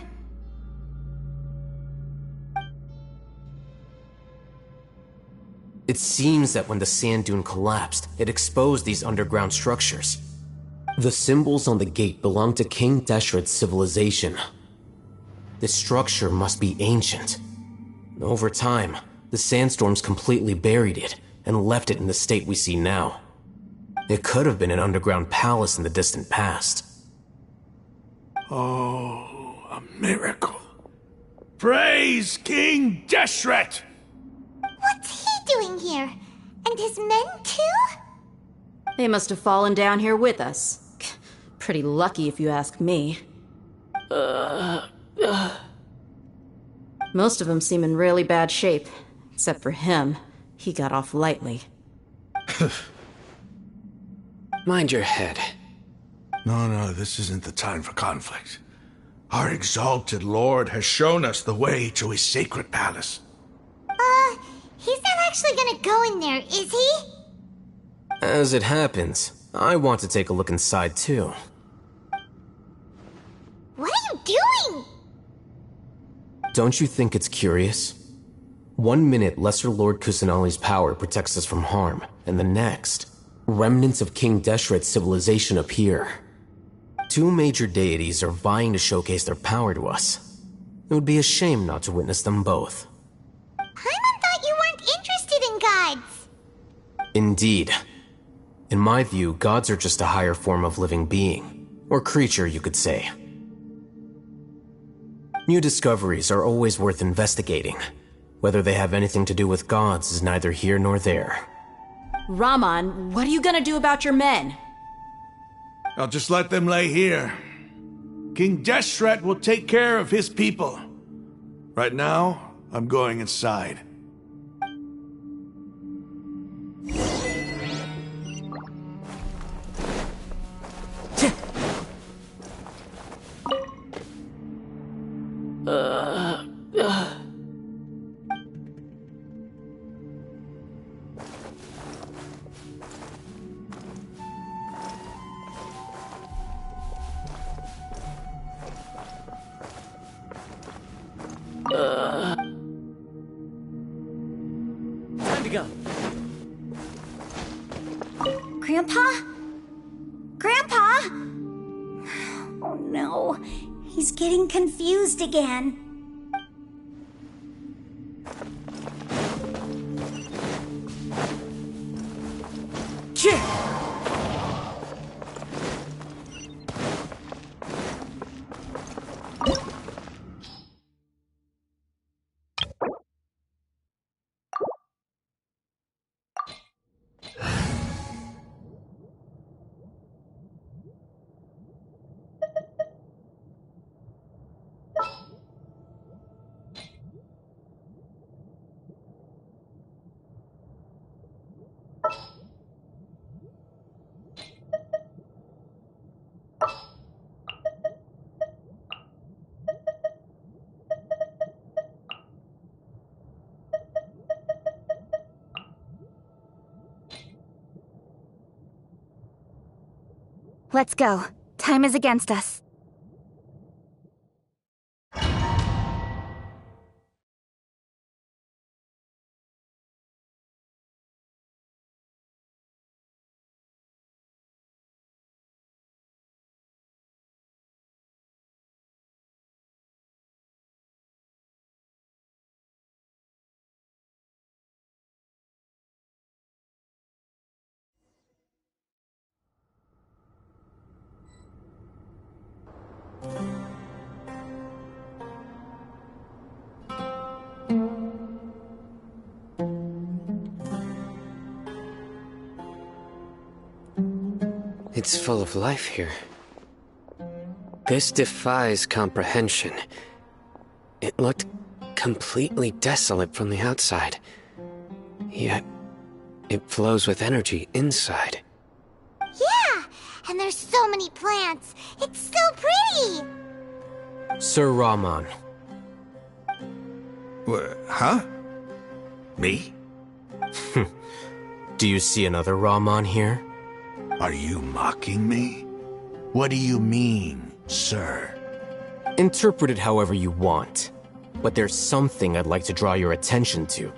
Speaker 5: It seems that when the sand dune collapsed, it exposed these underground structures. The symbols on the gate belong to King Deshret's civilization. This structure must be ancient. Over time, the sandstorms completely buried it and left it in the state we see now. It could have been an underground palace in the distant past.
Speaker 2: Oh, a miracle. Praise King Deshret!
Speaker 4: What's he doing here? And his men too?
Speaker 10: They must have fallen down here with us. Pretty lucky if you ask me. Most of them seem in really bad shape. Except for him. He got off lightly.
Speaker 6: Mind your head.
Speaker 2: No, this isn't the time for conflict. Our exalted lord has shown us the way to his sacred palace.
Speaker 4: He's not actually gonna go in there, is he?
Speaker 5: As it happens, I want to take a look inside too.
Speaker 4: What are you doing?
Speaker 5: Don't you think it's curious? 1 minute, Lesser Lord Kusanali's power protects us from harm, and the next, remnants of King Deshret's civilization appear. 2 major deities are vying to showcase their power to us. It would be a shame not to witness them both.
Speaker 4: Paimon thought you weren't interested in gods.
Speaker 5: Indeed. In my view, gods are just a higher form of living being, or creature, you could say. New discoveries are always worth investigating. Whether they have anything to do with gods is neither here nor there.
Speaker 10: Raman, what are you gonna do about your men?
Speaker 2: I'll just let them lay here. King Deshret will take care of his people. Right now, I'm going inside.
Speaker 8: Time to go.
Speaker 3: Grandpa? Grandpa? Oh no, he's getting confused again.
Speaker 12: Let's go. Time is against us.
Speaker 6: It's full of life here. This defies comprehension. It looked completely desolate from the outside. Yet, it flows with energy inside.
Speaker 4: Yeah! And there's so many plants. It's so pretty!
Speaker 5: Sir Rahman.
Speaker 2: Huh? Me?
Speaker 5: Do you see another Rahman here?
Speaker 2: Are you mocking me? What do you mean, sir?
Speaker 5: Interpret it however you want, but there's something I'd like to draw your attention to.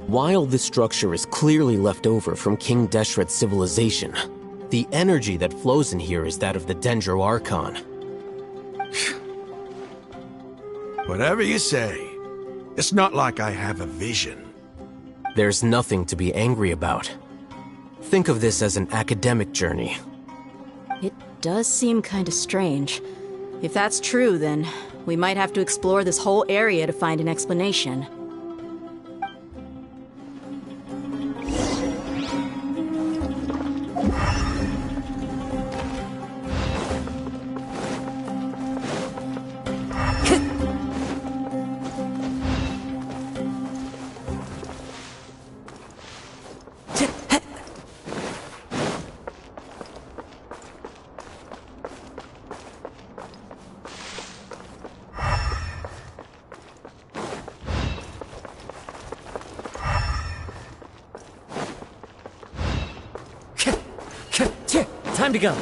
Speaker 5: While this structure is clearly left over from King Deshret's civilization, the energy that flows in here is that of the Dendro Archon.
Speaker 2: Whatever you say. It's not like I have a vision.
Speaker 5: There's nothing to be angry about. Think of this as an academic journey.
Speaker 10: It does seem kinda strange. If that's true, then we might have to explore this whole area to find an explanation.
Speaker 9: Time to go.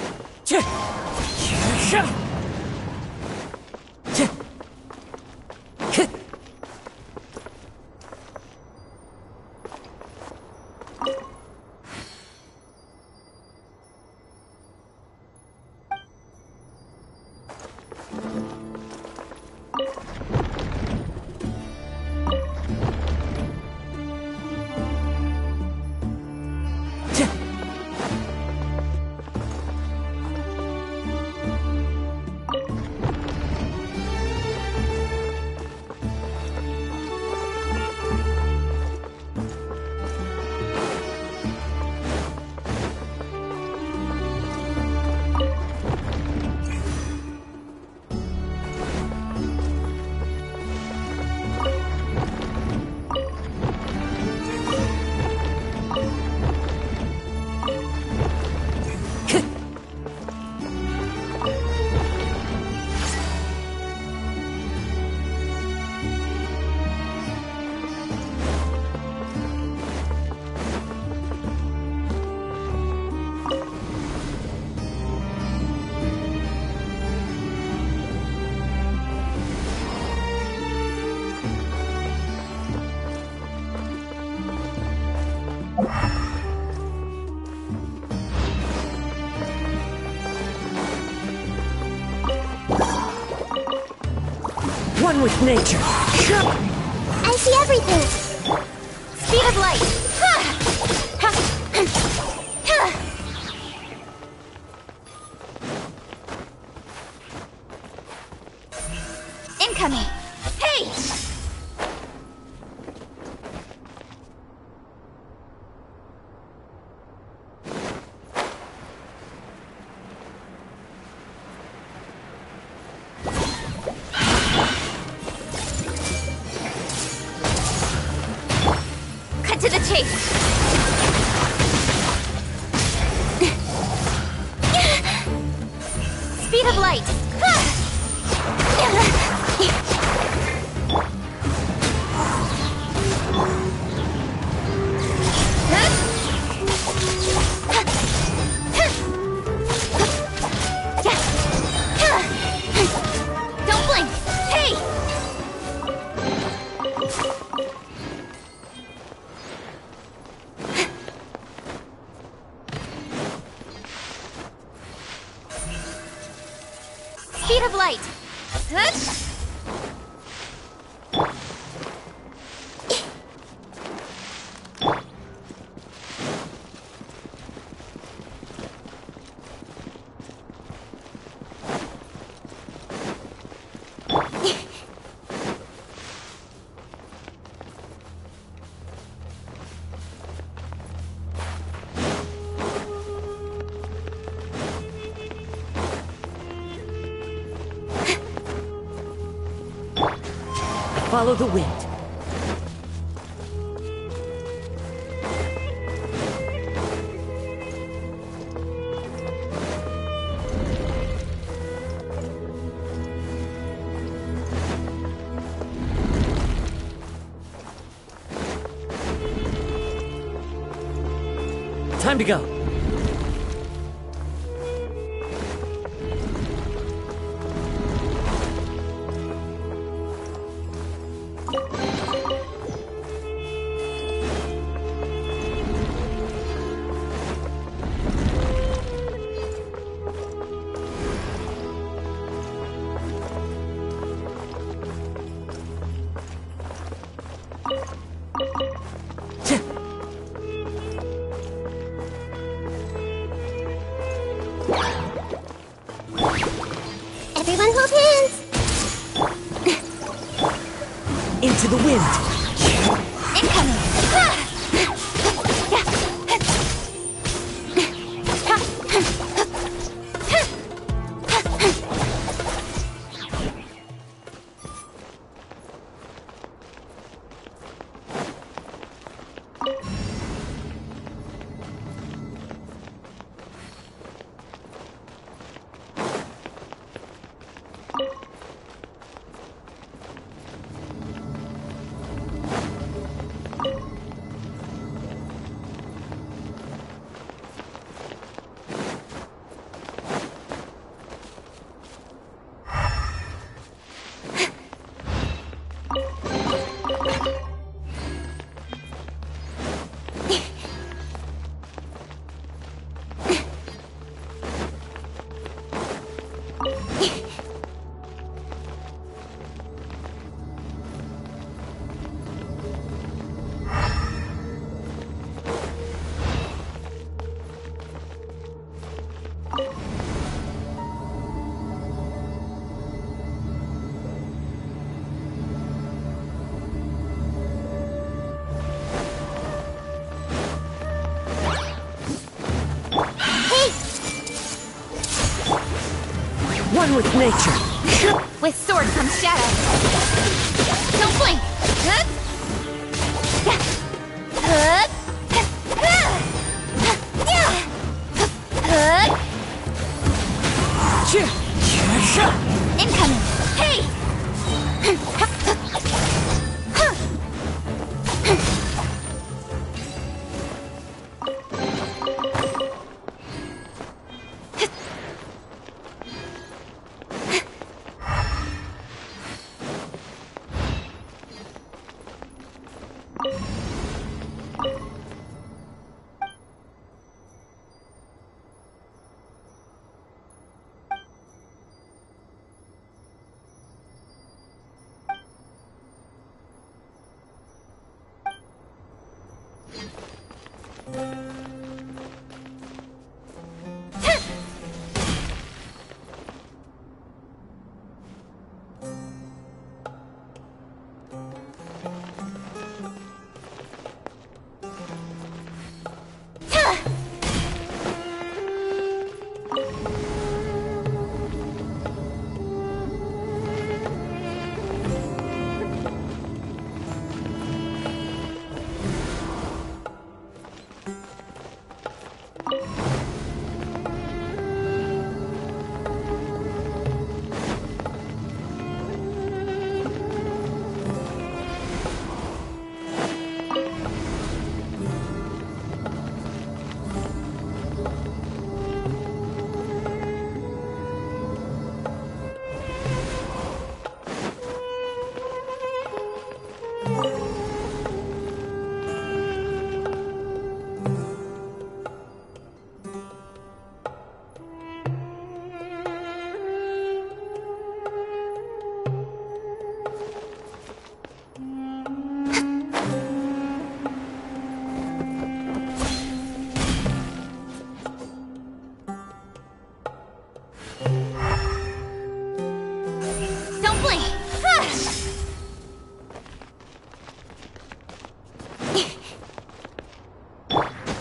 Speaker 9: One with nature.
Speaker 4: I see everything.
Speaker 12: Speed of light. Incoming. Hey! Cut to the chase. Speed of light. Speed of light. Huh?
Speaker 9: Follow the wind. Time to go.
Speaker 4: Everyone hold hands!
Speaker 9: Into the wind.
Speaker 12: Incoming.
Speaker 9: One with nature.
Speaker 12: With sword comes shadow. Don't blink. Huh? Incoming. Hey!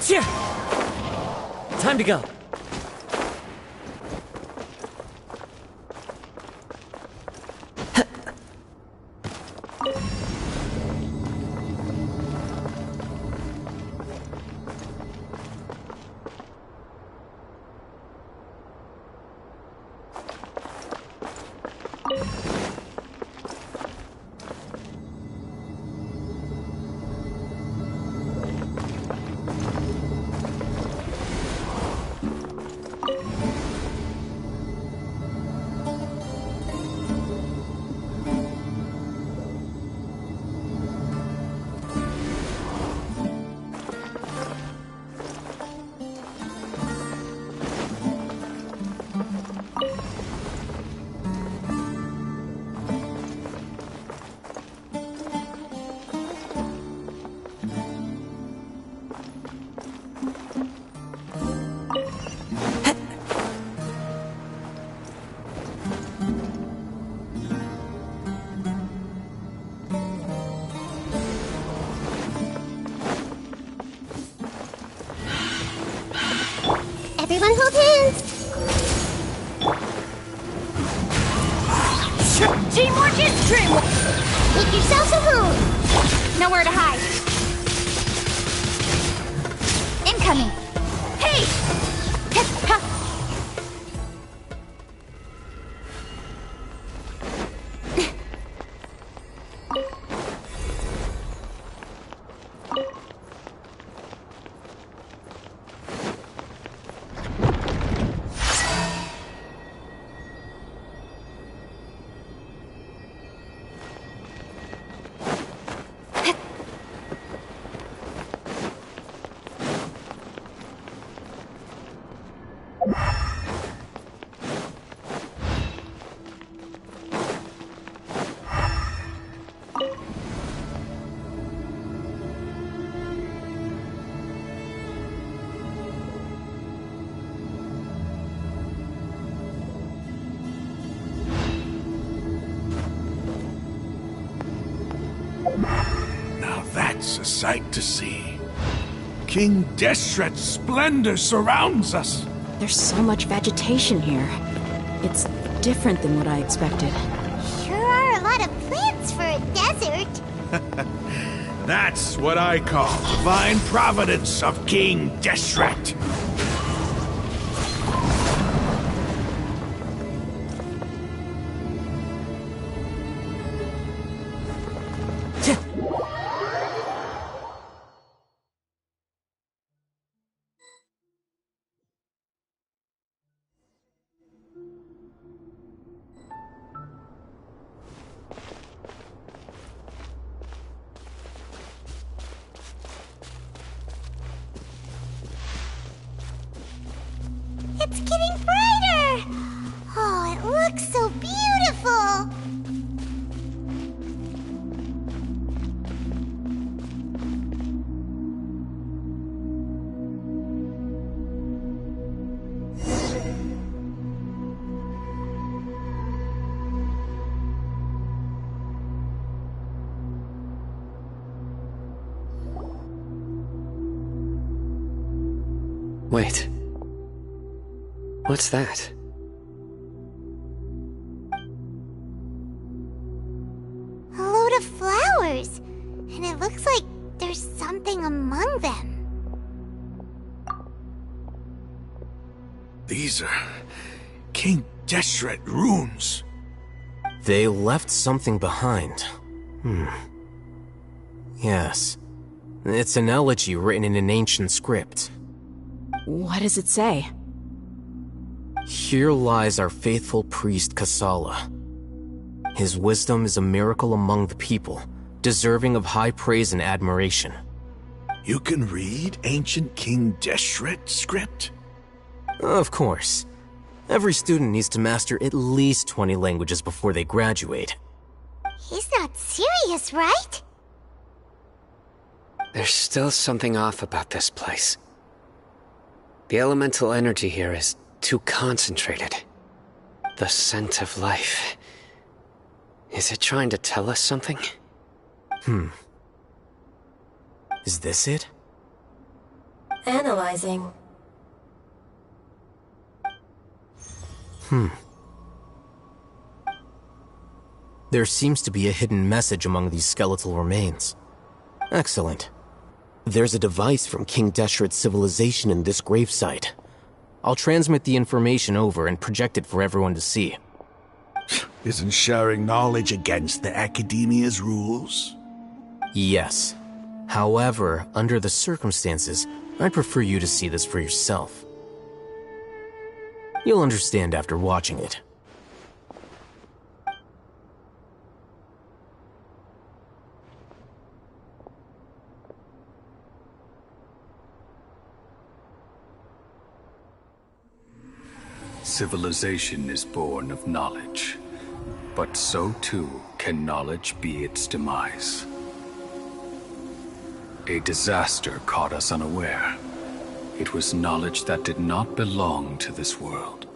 Speaker 9: Achoo! Time to go.
Speaker 4: Everyone hold hands.
Speaker 12: Teamwork is dreamwork!
Speaker 4: Make yourselves at home.
Speaker 12: Nowhere to hide. Incoming! Hey!
Speaker 2: Now that's a sight to see. King Deshret's splendor surrounds us.
Speaker 10: There's so much vegetation here. It's different than what I expected.
Speaker 4: Sure are a lot of plants for a desert.
Speaker 2: That's what I call divine providence of King Deshret.
Speaker 4: It's getting brighter! Oh, it looks so beautiful!
Speaker 6: Wait. What's that?
Speaker 4: A load of flowers, and it looks like there's something among them.
Speaker 2: These are King Deshret runes.
Speaker 5: They left something behind. Yes. It's an elegy written in an ancient script.
Speaker 10: What does it say?
Speaker 5: Here lies our faithful priest Kasala. His wisdom is a miracle among the people, deserving of high praise and admiration.
Speaker 2: You can read ancient King Deshret script?
Speaker 5: Of course. Every student needs to master at least 20 languages before they graduate.
Speaker 4: He's not serious, right?
Speaker 6: There's still something off about this place. The elemental energy here is too concentrated. The scent of life. Is it trying to tell us something?
Speaker 5: Is this it?
Speaker 13: Analyzing.
Speaker 5: There seems to be a hidden message among these skeletal remains. Excellent. There's a device from King Deshret's civilization in this gravesite. I'll transmit the information over and project it for everyone to see.
Speaker 2: Isn't sharing knowledge against the Academia's rules?
Speaker 5: Yes. However, under the circumstances, I'd prefer you to see this for yourself. You'll understand after watching it.
Speaker 14: Civilization is born of knowledge, but so too can knowledge be its demise. A disaster caught us unaware. It was knowledge that did not belong to this world.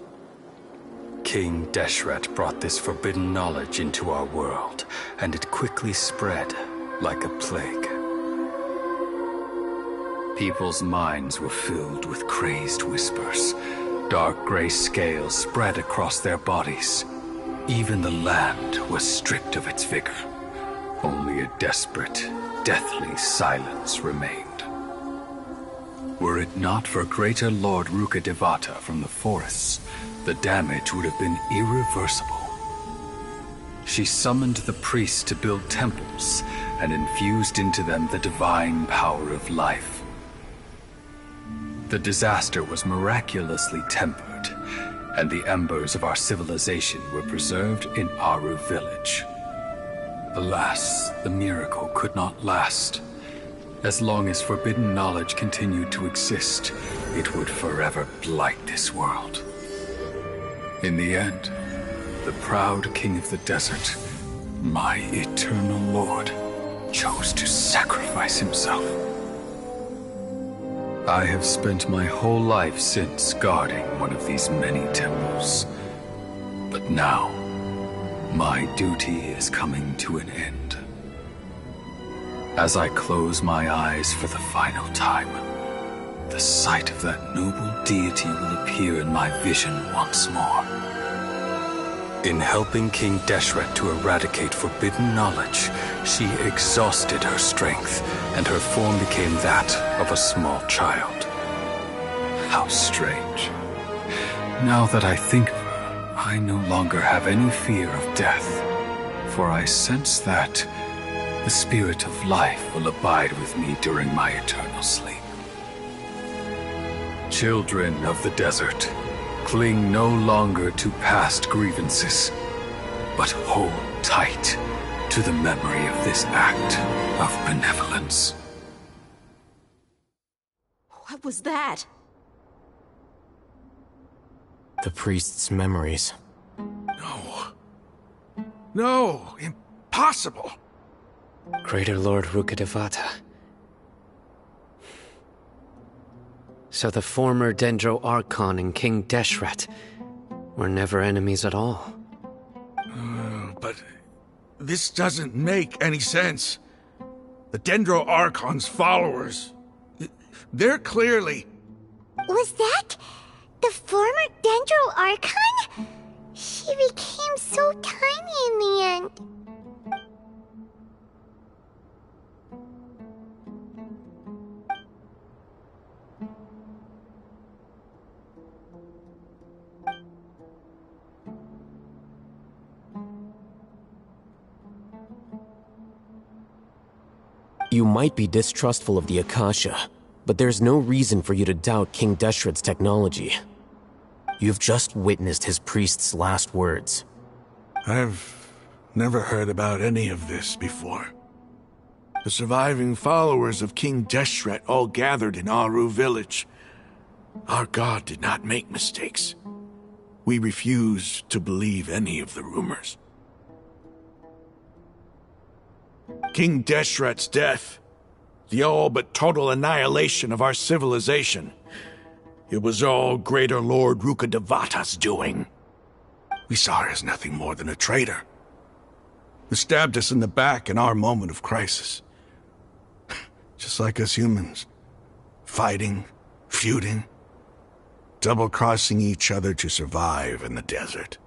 Speaker 14: King Deshret brought this forbidden knowledge into our world, and it quickly spread like a plague. People's minds were filled with crazed whispers. Dark gray scales spread across their bodies. Even the land was stripped of its vigor. Only a desperate, deathly silence remained. Were it not for greater Lord Rukkhadevata from the forests, the damage would have been irreversible. She summoned the priests to build temples and infused into them the divine power of life. The disaster was miraculously tempered, and the embers of our civilization were preserved in Aru village. Alas, the miracle could not last. As long as forbidden knowledge continued to exist, it would forever blight this world. In the end, the proud king of the desert, my eternal lord, chose to sacrifice himself. I have spent my whole life since guarding one of these many temples. But now, my duty is coming to an end. As I close my eyes for the final time, the sight of that noble deity will appear in my vision once more. In helping King Deshret to eradicate forbidden knowledge, she exhausted her strength, and her form became that of a small child. How strange. Now that I think of her, I no longer have any fear of death, for I sense that the spirit of life will abide with me during my eternal sleep. Children of the desert, cling no longer to past grievances, but hold tight to the memory of this act of benevolence.
Speaker 10: What was that?
Speaker 5: The priest's memories.
Speaker 2: No, impossible.
Speaker 6: Greater Lord Rukkhadevata. So the former Dendro Archon and King Deshret were never enemies at all.
Speaker 2: But this doesn't make any sense. The Dendro Archon's followers, they're clearly...
Speaker 4: Was that the former Dendro Archon? She became so tiny in the end.
Speaker 5: You might be distrustful of the Akasha, but there's no reason for you to doubt King Deshret's technology. You've just witnessed his priest's last words.
Speaker 2: I've never heard about any of this before. The surviving followers of King Deshret all gathered in Aru village. Our god did not make mistakes. We refuse to believe any of the rumors. King Deshret's death, the all but total annihilation of our civilization, it was all Greater Lord Rukkhadevata's doing. We saw her as nothing more than a traitor, who stabbed us in the back in our moment of crisis. Just like us humans, fighting, feuding, double-crossing each other to survive in the desert.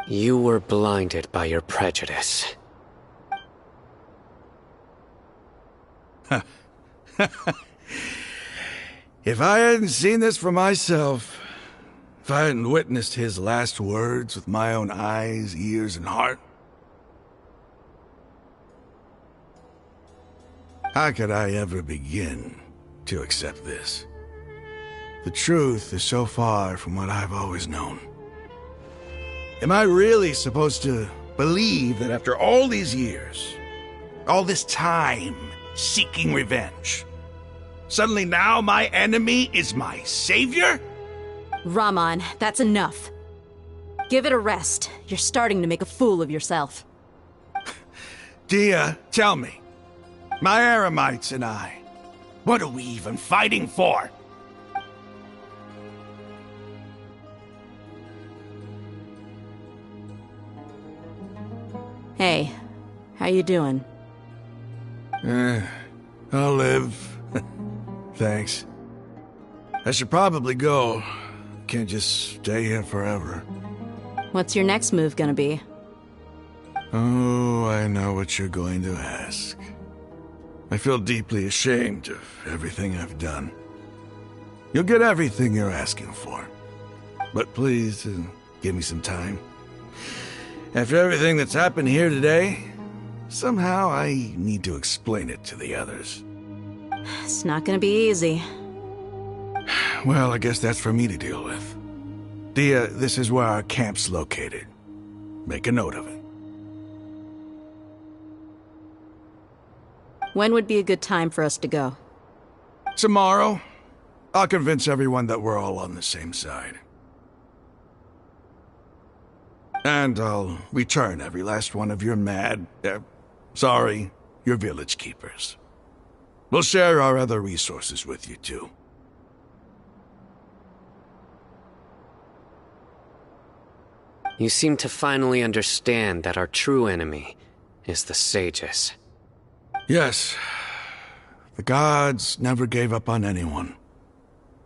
Speaker 6: You were blinded by your prejudice.
Speaker 2: If I hadn't seen this for myself, if I hadn't witnessed his last words with my own eyes, ears, and heart, how could I ever begin to accept this? The truth is so far from what I've always known. Am I really supposed to believe that after all these years, all this time seeking revenge, suddenly now my enemy is my savior?
Speaker 10: Raman, that's enough. Give it a rest. You're starting to make a fool of yourself.
Speaker 2: Dia, tell me, my Eremites and I, what are we even fighting for?
Speaker 10: Hey, how you doing?
Speaker 2: I'll live. Thanks. I should probably go. Can't just stay here forever.
Speaker 10: What's your next move gonna be?
Speaker 2: Oh, I know what you're going to ask. I feel deeply ashamed of everything I've done. You'll get everything you're asking for. But please, give me some time. After everything that's happened here today, somehow I need to explain it to the others.
Speaker 10: It's not gonna be easy.
Speaker 2: Well, I guess that's for me to deal with. Dia, this is where our camp's located. Make a note of it.
Speaker 10: When would be a good time for us to go?
Speaker 2: Tomorrow, I'll convince everyone that we're all on the same side. And I'll return every last one of your your village keepers. We'll share our other resources with you, too.
Speaker 6: You seem to finally understand that our true enemy is the sages.
Speaker 2: Yes. The gods never gave up on anyone.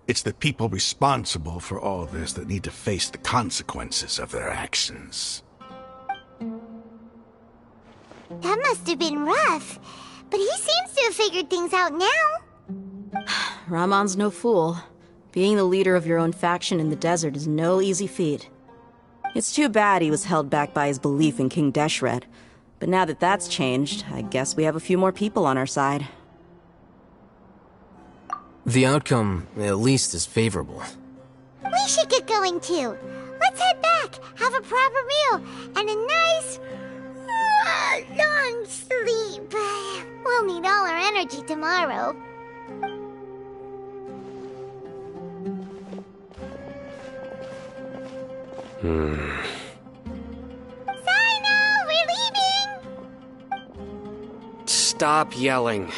Speaker 2: It's the people responsible for all this that need to face the consequences of their actions.
Speaker 4: That must have been rough, but he seems to have figured things out now.
Speaker 10: Ramon's no fool. Being the leader of your own faction in the desert is no easy feat. It's too bad he was held back by his belief in King Deshret. But now that that's changed, I guess we have a few more people on our side.
Speaker 5: The outcome, at least, is favorable.
Speaker 4: We should get going too. Let's head back, have a proper meal, and a nice, long sleep. We'll need all our energy tomorrow. Sino, we're leaving!
Speaker 6: Stop yelling.